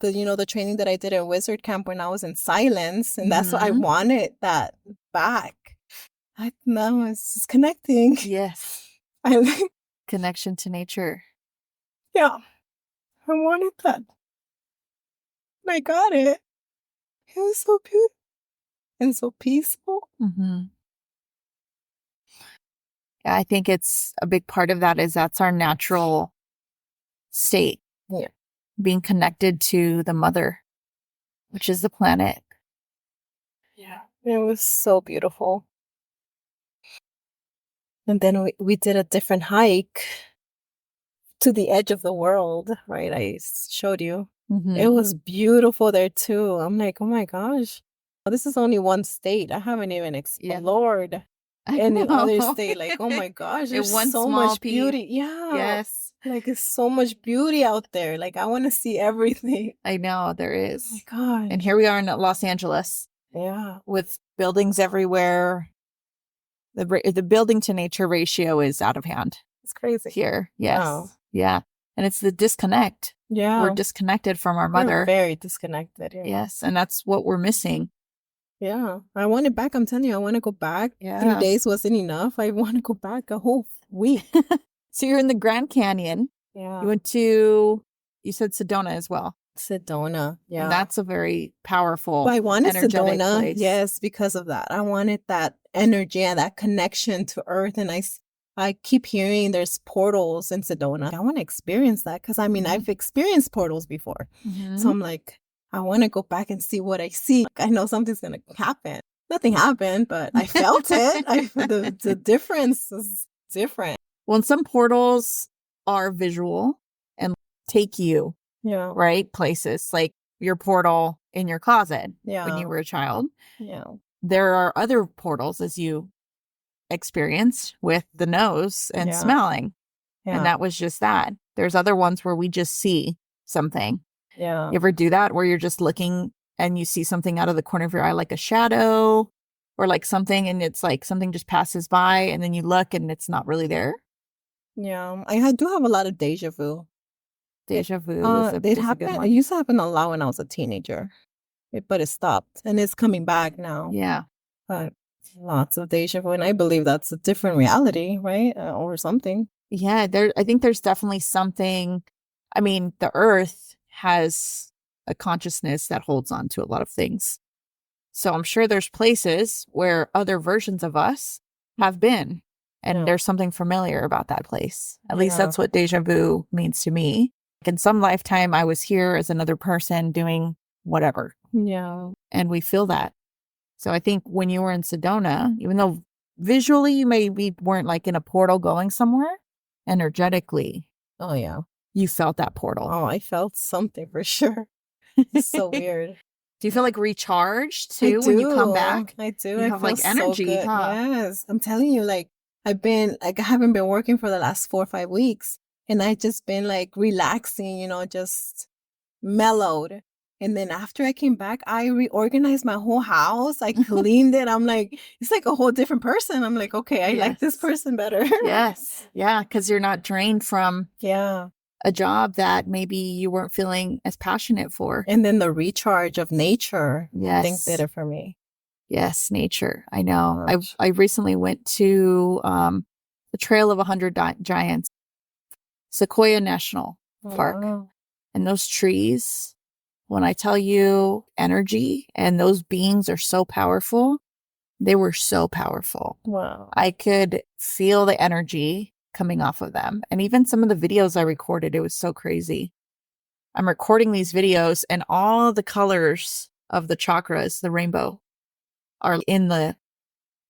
[SPEAKER 3] the training that I did at Wizard Camp when I was in silence. And that's why I wanted that back. Now it's just connecting.
[SPEAKER 2] Yes. Connection to nature.
[SPEAKER 3] Yeah. I wanted that. And I got it. It was so beautiful and so peaceful.
[SPEAKER 2] Mm-hmm. Yeah, I think it's a big part of that is that's our natural state.
[SPEAKER 3] Yeah.
[SPEAKER 2] Being connected to the mother, which is the planet.
[SPEAKER 3] Yeah. It was so beautiful. And then we did a different hike to the edge of the world, right? I showed you. Mm-hmm. It was beautiful there too. I'm like, oh my gosh, this is only one state. I haven't even explored any other state. Like, oh my gosh, there's so much beauty. Yeah.
[SPEAKER 2] Yes.
[SPEAKER 3] Like, it's so much beauty out there. Like, I want to see everything.
[SPEAKER 2] I know, there is.
[SPEAKER 3] Oh my gosh.
[SPEAKER 2] And here we are in Los Angeles.
[SPEAKER 3] Yeah.
[SPEAKER 2] With buildings everywhere. The building to nature ratio is out of hand.
[SPEAKER 3] It's crazy.
[SPEAKER 2] Here. Yes. Oh. Yeah. And it's the disconnect.
[SPEAKER 3] Yeah.
[SPEAKER 2] We're disconnected from our mother.
[SPEAKER 3] We're very disconnected. Yeah.
[SPEAKER 2] Yes. And that's what we're missing.
[SPEAKER 3] Yeah. I want it back. I'm telling you, I want to go back. Yeah. 3 days wasn't enough. I want to go back a whole week.
[SPEAKER 2] So you're in the Grand Canyon.
[SPEAKER 3] Yeah.
[SPEAKER 2] You went to, you said Sedona as well.
[SPEAKER 3] Sedona. Yeah.
[SPEAKER 2] And that's a very powerful,
[SPEAKER 3] But I wanted
[SPEAKER 2] energetic
[SPEAKER 3] Sedona,
[SPEAKER 2] place.
[SPEAKER 3] yes, because of that. I wanted that energy and that connection to Earth. And I keep hearing there's portals in Sedona. I want to experience that because I've experienced portals before. So I'm like, I want to go back and see what I see. I know something's going to happen. Nothing happened, but I felt it. The difference is different.
[SPEAKER 2] Well, and some portals are visual and take you,
[SPEAKER 3] Yeah.
[SPEAKER 2] right, places, like your portal in your closet when you
[SPEAKER 3] Yeah.
[SPEAKER 2] were a child.
[SPEAKER 3] Yeah.
[SPEAKER 2] There are other portals, as you experienced, with the nose and
[SPEAKER 3] Yeah.
[SPEAKER 2] smelling.
[SPEAKER 3] Yeah.
[SPEAKER 2] And that was just that. There's other ones where we just see something.
[SPEAKER 3] Yeah.
[SPEAKER 2] You ever do that where you're just looking and you see something out of the corner of your eye, like a shadow or like something, and it's like something just passes by and then you look and it's not really there?
[SPEAKER 3] Yeah. I do have a lot of deja vu.
[SPEAKER 2] Deja vu is a good
[SPEAKER 3] It
[SPEAKER 2] one.
[SPEAKER 3] used to happen a lot when I was a teenager, but it stopped and it's coming back now.
[SPEAKER 2] Yeah.
[SPEAKER 3] But lots of deja vu, and I believe that's a different reality, right? Or something.
[SPEAKER 2] Yeah, I think there's definitely something. I mean, the earth has a consciousness that holds on to a lot of things. So I'm sure there's places where other versions of us have been, and there's something familiar about that place. At least that's what deja vu means to me. In some lifetime, I was here as another person doing whatever.
[SPEAKER 3] Yeah.
[SPEAKER 2] And we feel that. So I think when you were in Sedona, even though visually you maybe weren't like in a portal going somewhere, energetically,
[SPEAKER 3] Oh, yeah.
[SPEAKER 2] you felt that portal.
[SPEAKER 3] Oh, I felt something for sure. It's so weird.
[SPEAKER 2] Do you feel like recharged too when you come back?
[SPEAKER 3] I do.
[SPEAKER 2] You
[SPEAKER 3] I
[SPEAKER 2] have
[SPEAKER 3] feel
[SPEAKER 2] like energy,
[SPEAKER 3] so good.
[SPEAKER 2] huh?
[SPEAKER 3] Yes. I'm telling you, like, I haven't been working for the last 4 or 5 weeks. And I just been like relaxing, just mellowed. And then after I came back, I reorganized my whole house. I cleaned it. I'm like, it's like a whole different person. I'm like, okay, I like this person better.
[SPEAKER 2] Yes. Yeah. Because you're not drained from
[SPEAKER 3] Yeah.
[SPEAKER 2] a job that maybe you weren't feeling as passionate for.
[SPEAKER 3] And then the recharge of nature,
[SPEAKER 2] Yes.
[SPEAKER 3] I think did it for me.
[SPEAKER 2] Yes, nature. I know. I recently went to the Trail of 100 Giants, Sequoia National Park.
[SPEAKER 3] Wow.
[SPEAKER 2] And those trees, when I tell you energy and those beings are so powerful, they were so powerful.
[SPEAKER 3] Wow.
[SPEAKER 2] I could feel the energy coming off of them. And even some of the videos I recorded, it was so crazy. I'm recording these videos and all the colors of the chakras, the rainbow, are in the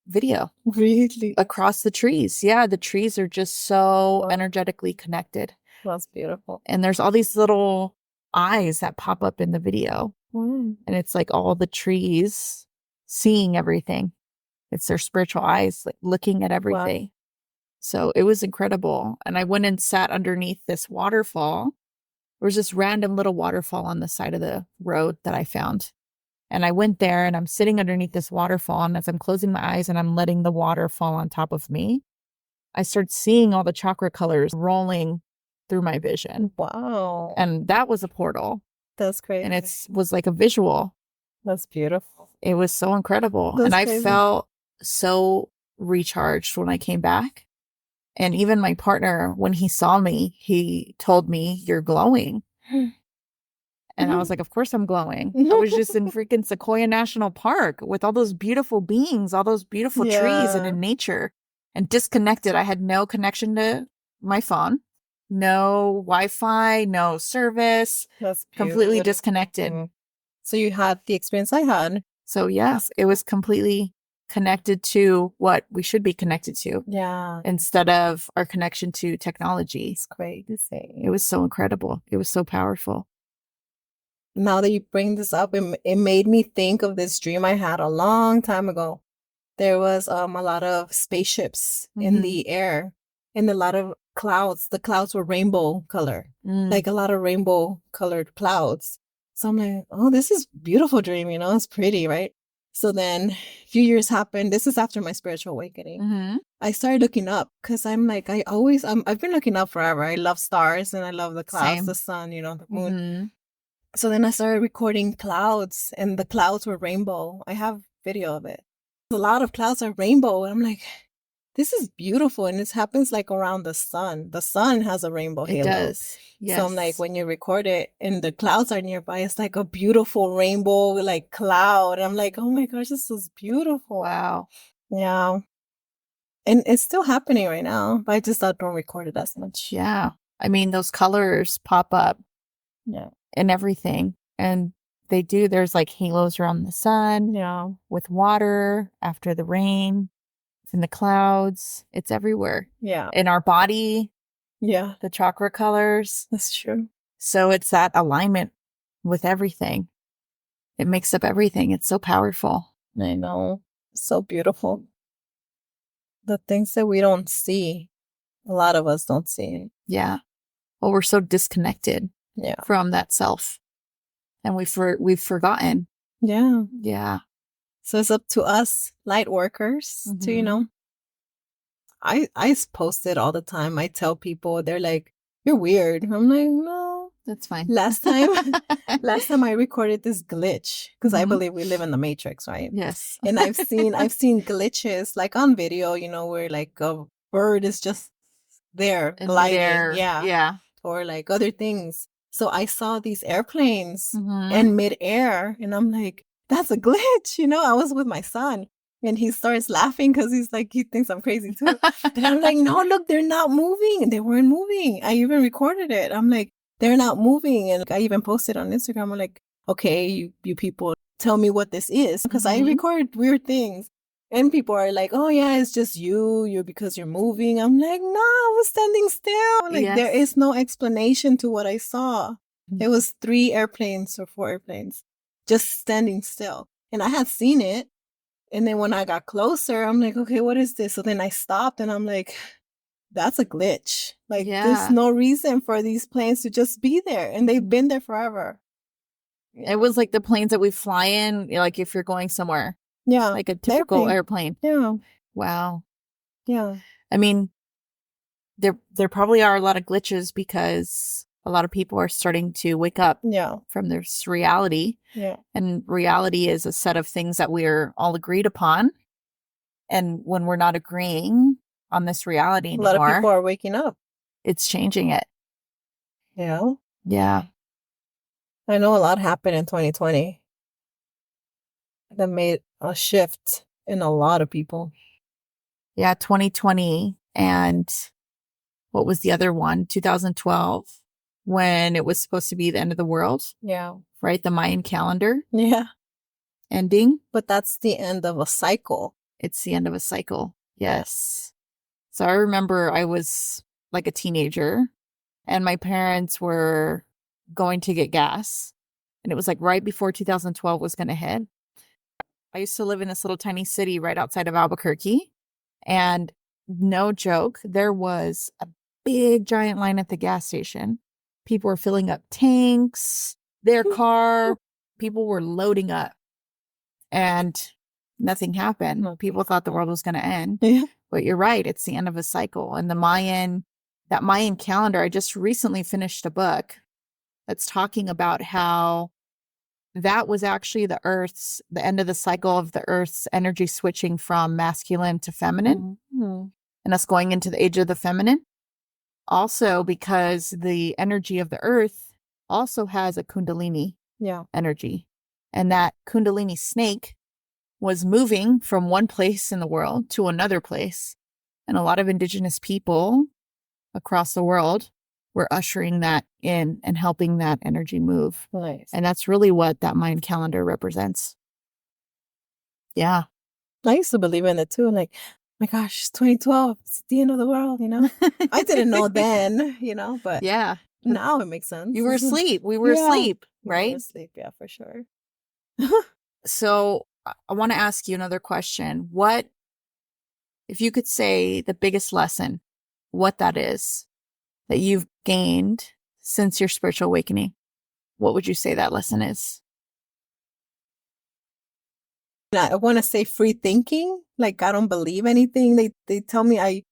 [SPEAKER 2] video.
[SPEAKER 3] Really?
[SPEAKER 2] Across the trees. Yeah, the trees are just so energetically connected.
[SPEAKER 3] That's beautiful.
[SPEAKER 2] And there's all these little eyes that pop up in the video. And it's like all the trees seeing everything. It's their spiritual eyes like looking at everything. Wow. So it was incredible. And I went and sat underneath this waterfall. There was this random little waterfall on the side of the road that I found. And I went there and I'm sitting underneath this waterfall. And as I'm closing my eyes and I'm letting the water fall on top of me, I start seeing all the chakra colors rolling through my vision.
[SPEAKER 3] Wow.
[SPEAKER 2] And that was a portal.
[SPEAKER 3] That's crazy.
[SPEAKER 2] And it was like a visual.
[SPEAKER 3] That's beautiful.
[SPEAKER 2] It was so incredible.
[SPEAKER 3] That's
[SPEAKER 2] and
[SPEAKER 3] crazy.
[SPEAKER 2] I felt so recharged when I came back. And even my partner, when he saw me, he told me, "You're glowing." And I was like, of course I'm glowing. I was just in freaking Sequoia National Park with all those beautiful beings, all those beautiful trees and in nature, and disconnected. I had no connection to my phone, no Wi-Fi, no service.
[SPEAKER 3] That's
[SPEAKER 2] completely disconnected.
[SPEAKER 3] So you had the experience I had.
[SPEAKER 2] So yes, it was completely connected to what we should be connected to.
[SPEAKER 3] Yeah.
[SPEAKER 2] Instead of our connection to technology.
[SPEAKER 3] It's great to say.
[SPEAKER 2] It was so incredible. It was so powerful.
[SPEAKER 3] Now that you bring this up, it made me think of this dream I had a long time ago. There was a lot of spaceships in the air and a lot of clouds. The clouds were rainbow color, like a lot of rainbow colored clouds. So I'm like, oh, this is a beautiful dream, it's pretty, right? So then a few years happened. This is after my spiritual awakening. I started looking up because I'm like, I've been looking up forever. I love stars and I love the clouds, the sun, the moon. So then I started recording clouds and the clouds were rainbow. I have video of it. A lot of clouds are rainbow. And I'm like, this is beautiful. And this happens like around the sun. The sun has a rainbow
[SPEAKER 2] It
[SPEAKER 3] halo.
[SPEAKER 2] does. Yes.
[SPEAKER 3] So I'm like, when you record it and the clouds are nearby, it's like a beautiful rainbow, like cloud. I'm like, oh my gosh, this is beautiful.
[SPEAKER 2] Wow.
[SPEAKER 3] Yeah. And it's still happening right now, but I just don't record it as much.
[SPEAKER 2] Yeah. I mean, those colors pop up.
[SPEAKER 3] Yeah.
[SPEAKER 2] And everything. And they do. There's like halos around the sun.
[SPEAKER 3] Yeah.
[SPEAKER 2] With water after the rain. In the clouds. It's everywhere.
[SPEAKER 3] Yeah.
[SPEAKER 2] In our body.
[SPEAKER 3] Yeah.
[SPEAKER 2] The chakra colors.
[SPEAKER 3] That's true.
[SPEAKER 2] So it's that alignment with everything. It makes up everything. It's so powerful.
[SPEAKER 3] I know. So beautiful. The things that we don't see, a lot of us don't see.
[SPEAKER 2] Yeah. Well, we're so disconnected from that self. And we've forgotten.
[SPEAKER 3] Yeah.
[SPEAKER 2] Yeah.
[SPEAKER 3] So it's up to us light workers to, you know, I post it all the time. I tell people, they're like, you're weird. I'm like, no,
[SPEAKER 2] that's fine.
[SPEAKER 3] Last time I recorded this glitch because I believe we live in the Matrix, right?
[SPEAKER 2] Yes.
[SPEAKER 3] And I've seen glitches like on video, you know, where like a bird is just there gliding. Yeah.
[SPEAKER 2] Yeah.
[SPEAKER 3] Or like other things. So I saw these airplanes in midair and I'm like, that's a glitch. You know, I was with my son and he starts laughing because he's like, he thinks I'm crazy too. And I'm like, no, look, they're not moving. And they weren't moving. I even recorded it. I'm like, they're not moving. And I even posted on Instagram. I'm like, okay, you people tell me what this is. Because I record weird things. And people are like, oh yeah, it's just you're because you're moving. I'm like, no, I was standing still. Like there is no explanation to what I saw. It was 3 airplanes or 4 airplanes just standing still. And I had seen it. And then when I got closer, I'm like, okay, what is this? So then I stopped and I'm like, that's a glitch. Like there's no reason for these planes to just be there. And they've been there forever.
[SPEAKER 2] It was like the planes that we fly in, like if you're going somewhere.
[SPEAKER 3] Yeah.
[SPEAKER 2] Like a typical airplane.
[SPEAKER 3] Yeah.
[SPEAKER 2] Wow.
[SPEAKER 3] Yeah.
[SPEAKER 2] I mean, there probably are a lot of glitches because a lot of people are starting to wake up from this reality.
[SPEAKER 3] Yeah.
[SPEAKER 2] And reality is a set of things that we're all agreed upon. And when we're not agreeing on this reality anymore,
[SPEAKER 3] a lot of people are waking up.
[SPEAKER 2] It's changing it.
[SPEAKER 3] Yeah.
[SPEAKER 2] Yeah.
[SPEAKER 3] I know a lot happened in 2020 that made a shift in a lot of people.
[SPEAKER 2] Yeah, 2020 and what was the other one? 2012, when it was supposed to be the end of the world.
[SPEAKER 3] Yeah.
[SPEAKER 2] Right? The Mayan calendar.
[SPEAKER 3] Yeah.
[SPEAKER 2] Ending.
[SPEAKER 3] But that's the end of a cycle.
[SPEAKER 2] It's the end of a cycle. Yes. So I remember I was like a teenager and my parents were going to get gas. And it was like right before 2012 was going to hit. I used to live in this little tiny city right outside of Albuquerque. And no joke, there was a big giant line at the gas station. People were filling up tanks, their car. People were loading up. And nothing happened. People thought the world was going to end.
[SPEAKER 3] Yeah.
[SPEAKER 2] But you're right. It's the end of a cycle. And that Mayan calendar, I just recently finished a book that's talking about how that was actually the end of the cycle of the Earth's energy switching from masculine to feminine and us going into the age of the feminine. Also, because the energy of the Earth also has a Kundalini energy. And that Kundalini snake was moving from one place in the world to another place. And a lot of indigenous people across the world were ushering that in and helping that energy move.
[SPEAKER 3] Nice.
[SPEAKER 2] And that's really what that Mayan calendar represents. Yeah.
[SPEAKER 3] I used to believe in it too. Like, my gosh, it's 2012. It's the end of the world, you know? I didn't know then, you know, but now it makes sense.
[SPEAKER 2] You were asleep. We were asleep, right?
[SPEAKER 3] We were asleep, yeah, for sure.
[SPEAKER 2] So I want to ask you another question. What, if you could say the biggest lesson, what that is that you've gained since your spiritual awakening, what would you say that lesson is?
[SPEAKER 3] I want to say free thinking. Like, I don't believe anything. They tell me I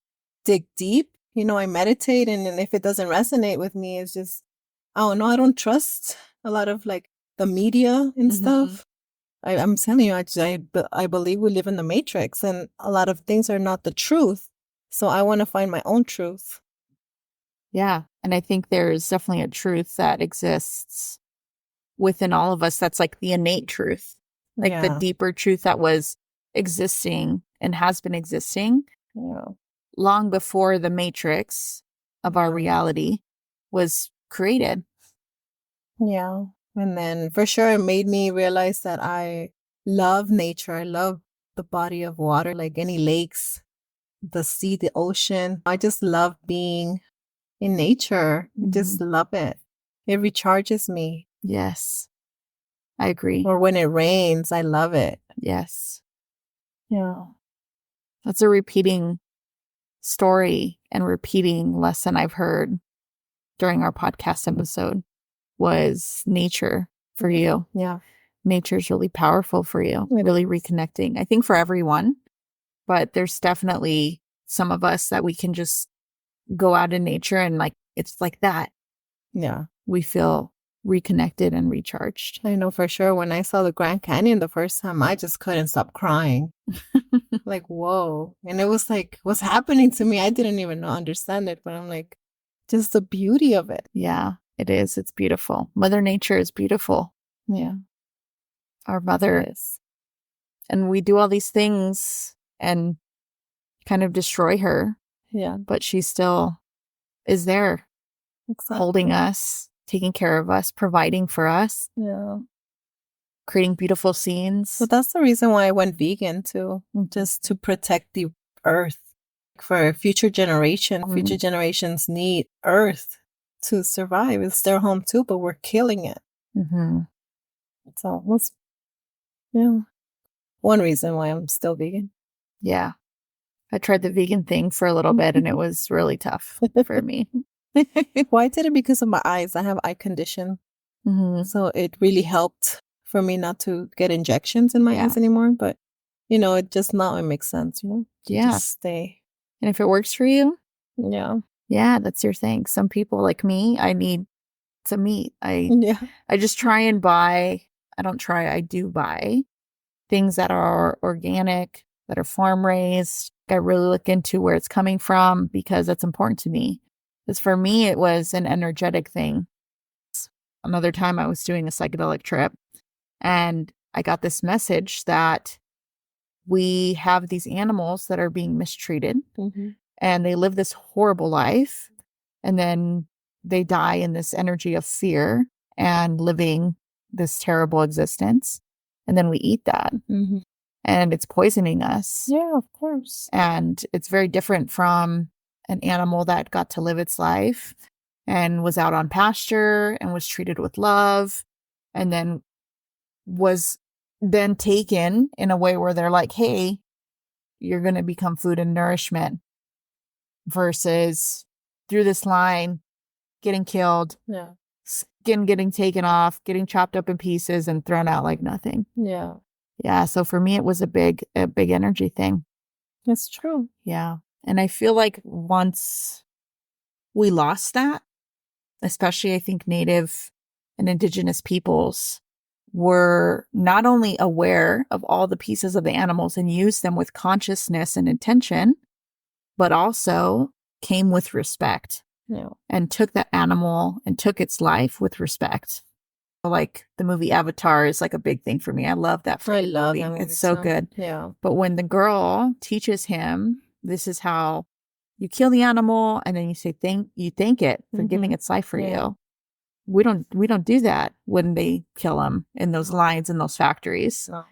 [SPEAKER 3] dig deep. You know, I meditate. And if it doesn't resonate with me, it's just, I don't know. I don't trust a lot of like the media and stuff. I'm telling you, I believe we live in the Matrix and a lot of things are not the truth. So I want to find my own truth.
[SPEAKER 2] Yeah. And I think there's definitely a truth that exists within all of us. That's like the innate truth, like the deeper truth that was existing and has been existing long before the matrix of our reality was created.
[SPEAKER 3] Yeah. And then for sure it made me realize that I love nature. I love the body of water, like any lakes, the sea, the ocean. I just love being in nature. I just love it. It recharges me.
[SPEAKER 2] Yes. I agree.
[SPEAKER 3] Or when it rains, I love it.
[SPEAKER 2] Yes.
[SPEAKER 3] Yeah.
[SPEAKER 2] That's a repeating story and repeating lesson I've heard during our podcast episode was nature for you.
[SPEAKER 3] Yeah.
[SPEAKER 2] Nature's really powerful for you, really reconnecting. I think for everyone, but there's definitely some of us that we can just go out in nature and like, it's like that.
[SPEAKER 3] Yeah.
[SPEAKER 2] We feel reconnected and recharged.
[SPEAKER 3] I know for sure. When I saw the Grand Canyon the first time, I just couldn't stop crying. Like, whoa. And it was like, what's happening to me? I didn't even understand it, but I'm like, just the beauty of it.
[SPEAKER 2] Yeah, it is. It's beautiful. Mother Nature is beautiful.
[SPEAKER 3] Yeah.
[SPEAKER 2] Our mother is. And we do all these things and kind of destroy her.
[SPEAKER 3] Yeah.
[SPEAKER 2] But she still is there, holding us, taking care of us, providing for us.
[SPEAKER 3] Yeah.
[SPEAKER 2] Creating beautiful scenes.
[SPEAKER 3] So that's the reason why I went vegan too, just to protect the earth for future generation. Future generations need earth to survive. It's their home too, but we're killing it. So that's one reason why I'm still vegan.
[SPEAKER 2] Yeah. I tried the vegan thing for a little bit and it was really tough for me.
[SPEAKER 3] Well, I did it because of my eyes. I have eye condition. So it really helped for me not to get injections in my eyes anymore. But, it just now it makes sense, just stay.
[SPEAKER 2] And if it works for you,
[SPEAKER 3] yeah,
[SPEAKER 2] that's your thing. Some people like me, I need some meat. I just try and buy, I do buy things that are organic, that are farm raised. I really look into where it's coming from because that's important to me. Because for me, it was an energetic thing. Another time I was doing a psychedelic trip and I got this message that we have these animals that are being mistreated and they live this horrible life and then they die in this energy of fear and living this terrible existence. And then we eat that and it's poisoning us.
[SPEAKER 3] Yeah, of course.
[SPEAKER 2] And it's very different from an animal that got to live its life and was out on pasture and was treated with love and then was then taken in a way where they're like, hey, you're going to become food and nourishment versus through this line, getting killed, skin getting taken off, getting chopped up in pieces and thrown out like nothing.
[SPEAKER 3] Yeah.
[SPEAKER 2] Yeah. So for me, it was a big energy thing.
[SPEAKER 3] That's true.
[SPEAKER 2] Yeah. And I feel like once we lost that, especially I think Native and Indigenous peoples were not only aware of all the pieces of the animals and used them with consciousness and intention, but also came with respect and took that animal and took its life with respect. Like the movie Avatar is like a big thing for me. I love that.
[SPEAKER 3] I love that movie.
[SPEAKER 2] It's so good.
[SPEAKER 3] Yeah.
[SPEAKER 2] But when the girl teaches him, this is how you kill the animal and then you say you thank it for giving its life for you. We don't do that when they kill them in those lines in those factories.
[SPEAKER 3] No.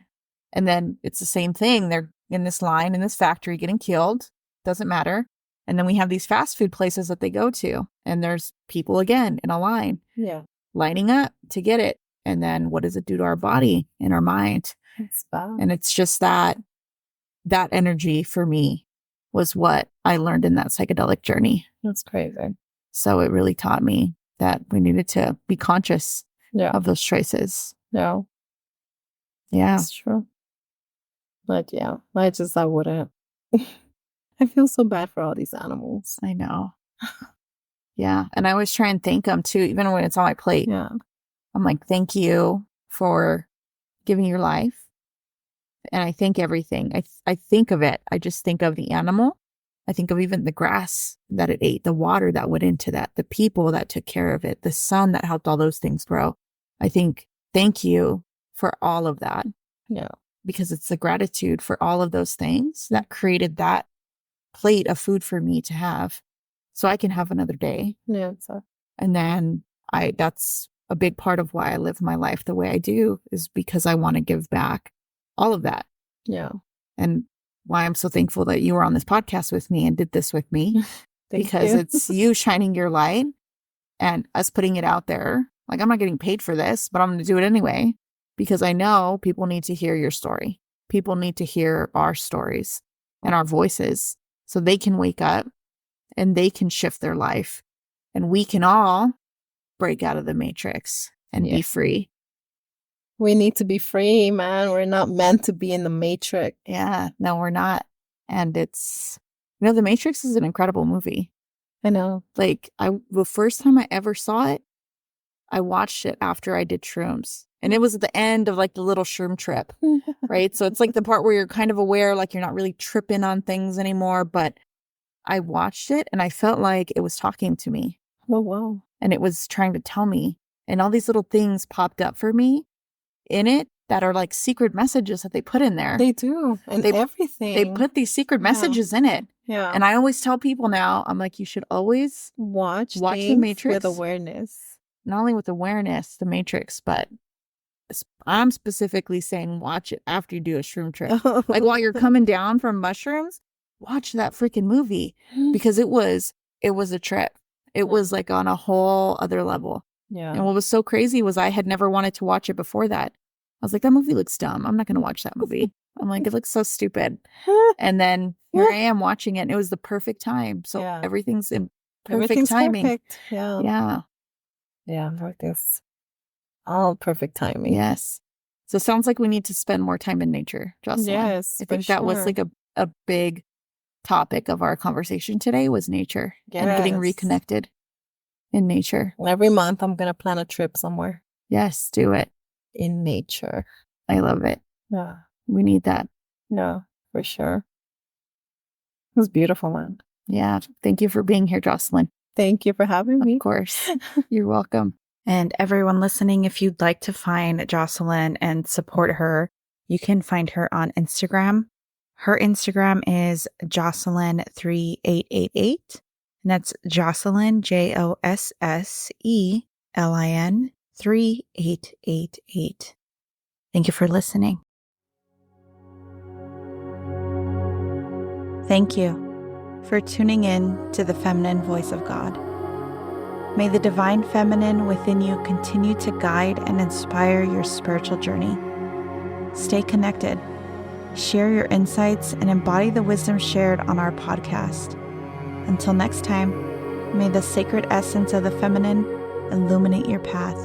[SPEAKER 2] And then it's the same thing. They're in this line in this factory getting killed. Doesn't matter. And then we have these fast food places that they go to and there's people again in a line.
[SPEAKER 3] Yeah.
[SPEAKER 2] Lining up to get it. And then what does it do to our body and our mind?
[SPEAKER 3] It's bad.
[SPEAKER 2] And it's just that energy for me was what I learned in that psychedelic journey.
[SPEAKER 3] That's crazy.
[SPEAKER 2] So it really taught me that we needed to be conscious of those choices.
[SPEAKER 3] Yeah.
[SPEAKER 2] Yeah.
[SPEAKER 3] That's true. But yeah, I wouldn't. I feel so bad for all these animals.
[SPEAKER 2] I know. Yeah. And I always try and thank them too, even when it's on my plate.
[SPEAKER 3] Yeah.
[SPEAKER 2] I'm like, thank you for giving your life. And I thank everything. I think of it. I just think of the animal I think of even the grass that it ate, the water that went into that, the people that took care of it, the sun that helped all those things grow. I think, thank you for all of that.
[SPEAKER 3] Yeah.
[SPEAKER 2] Because it's the gratitude for all of those things that created that plate of food for me to have so I can have another day.
[SPEAKER 3] Yeah. So.
[SPEAKER 2] And then that's a big part of why I live my life the way I do, is because I want to give back all of that.
[SPEAKER 3] Yeah.
[SPEAKER 2] And why I'm so thankful that you were on this podcast with me and did this with me, because it's you shining your light and us putting it out there. Like, I'm not getting paid for this, but I'm going to do it anyway, because I know people need to hear your story. People need to hear our stories and our voices so they can wake up and they can shift their life, and we can all break out of the matrix and be free.
[SPEAKER 3] We need to be free, man. We're not meant to be in the matrix.
[SPEAKER 2] Yeah, no, we're not. And it's, The Matrix is an incredible movie.
[SPEAKER 3] I know.
[SPEAKER 2] Like, the first time I ever saw it, I watched it after I did shrooms. And it was at the end of like the little shroom trip, right? So it's like the part where you're kind of aware, like you're not really tripping on things anymore. But I watched it and I felt like it was talking to me.
[SPEAKER 3] Oh, wow.
[SPEAKER 2] And it was trying to tell me. And all these little things popped up for me in it that are like secret messages that they put in there.
[SPEAKER 3] They do. And everything.
[SPEAKER 2] They put these secret messages in it.
[SPEAKER 3] Yeah.
[SPEAKER 2] And I always tell people now, I'm like, you should always
[SPEAKER 3] watch
[SPEAKER 2] the Matrix
[SPEAKER 3] with awareness.
[SPEAKER 2] Not only with awareness, the Matrix, but I'm specifically saying watch it after you do a shroom trip. Like while you're coming down from mushrooms, watch that freaking movie, because it was a trip. It was like on a whole other level.
[SPEAKER 3] Yeah.
[SPEAKER 2] And what was so crazy was I had never wanted to watch it before that. I was like, that movie looks dumb. I'm not going to watch that movie. I'm like, it looks so stupid. And then here I am watching it, and it was the perfect time. So everything's in perfect timing.
[SPEAKER 3] Perfect. Yeah.
[SPEAKER 2] Yeah.
[SPEAKER 3] Yeah. Everything's all perfect timing.
[SPEAKER 2] Yes. So it sounds like we need to spend more time in nature, Josselin.
[SPEAKER 3] Yes.
[SPEAKER 2] I think that was like a big topic of our conversation today was nature and getting reconnected in nature.
[SPEAKER 3] Every month I'm going to plan a trip somewhere.
[SPEAKER 2] Yes, do it.
[SPEAKER 3] In nature.
[SPEAKER 2] I love it.
[SPEAKER 3] Yeah.
[SPEAKER 2] We need that.
[SPEAKER 3] No, for sure. It was beautiful, man.
[SPEAKER 2] Yeah. Thank you for being here, Josselin.
[SPEAKER 3] Thank you for having me.
[SPEAKER 2] Of course. You're welcome.
[SPEAKER 1] And everyone listening, if you'd like to find Josselin and support her, you can find her on Instagram. Her Instagram is Josselin3888. And that's Josselin, Josselin 3888. Thank you for listening. Thank you for tuning in to the feminine voice of God. May the divine feminine within you continue to guide and inspire your spiritual journey. Stay connected, share your insights, and embody the wisdom shared on our podcast. Until next time, may the sacred essence of the feminine illuminate your path.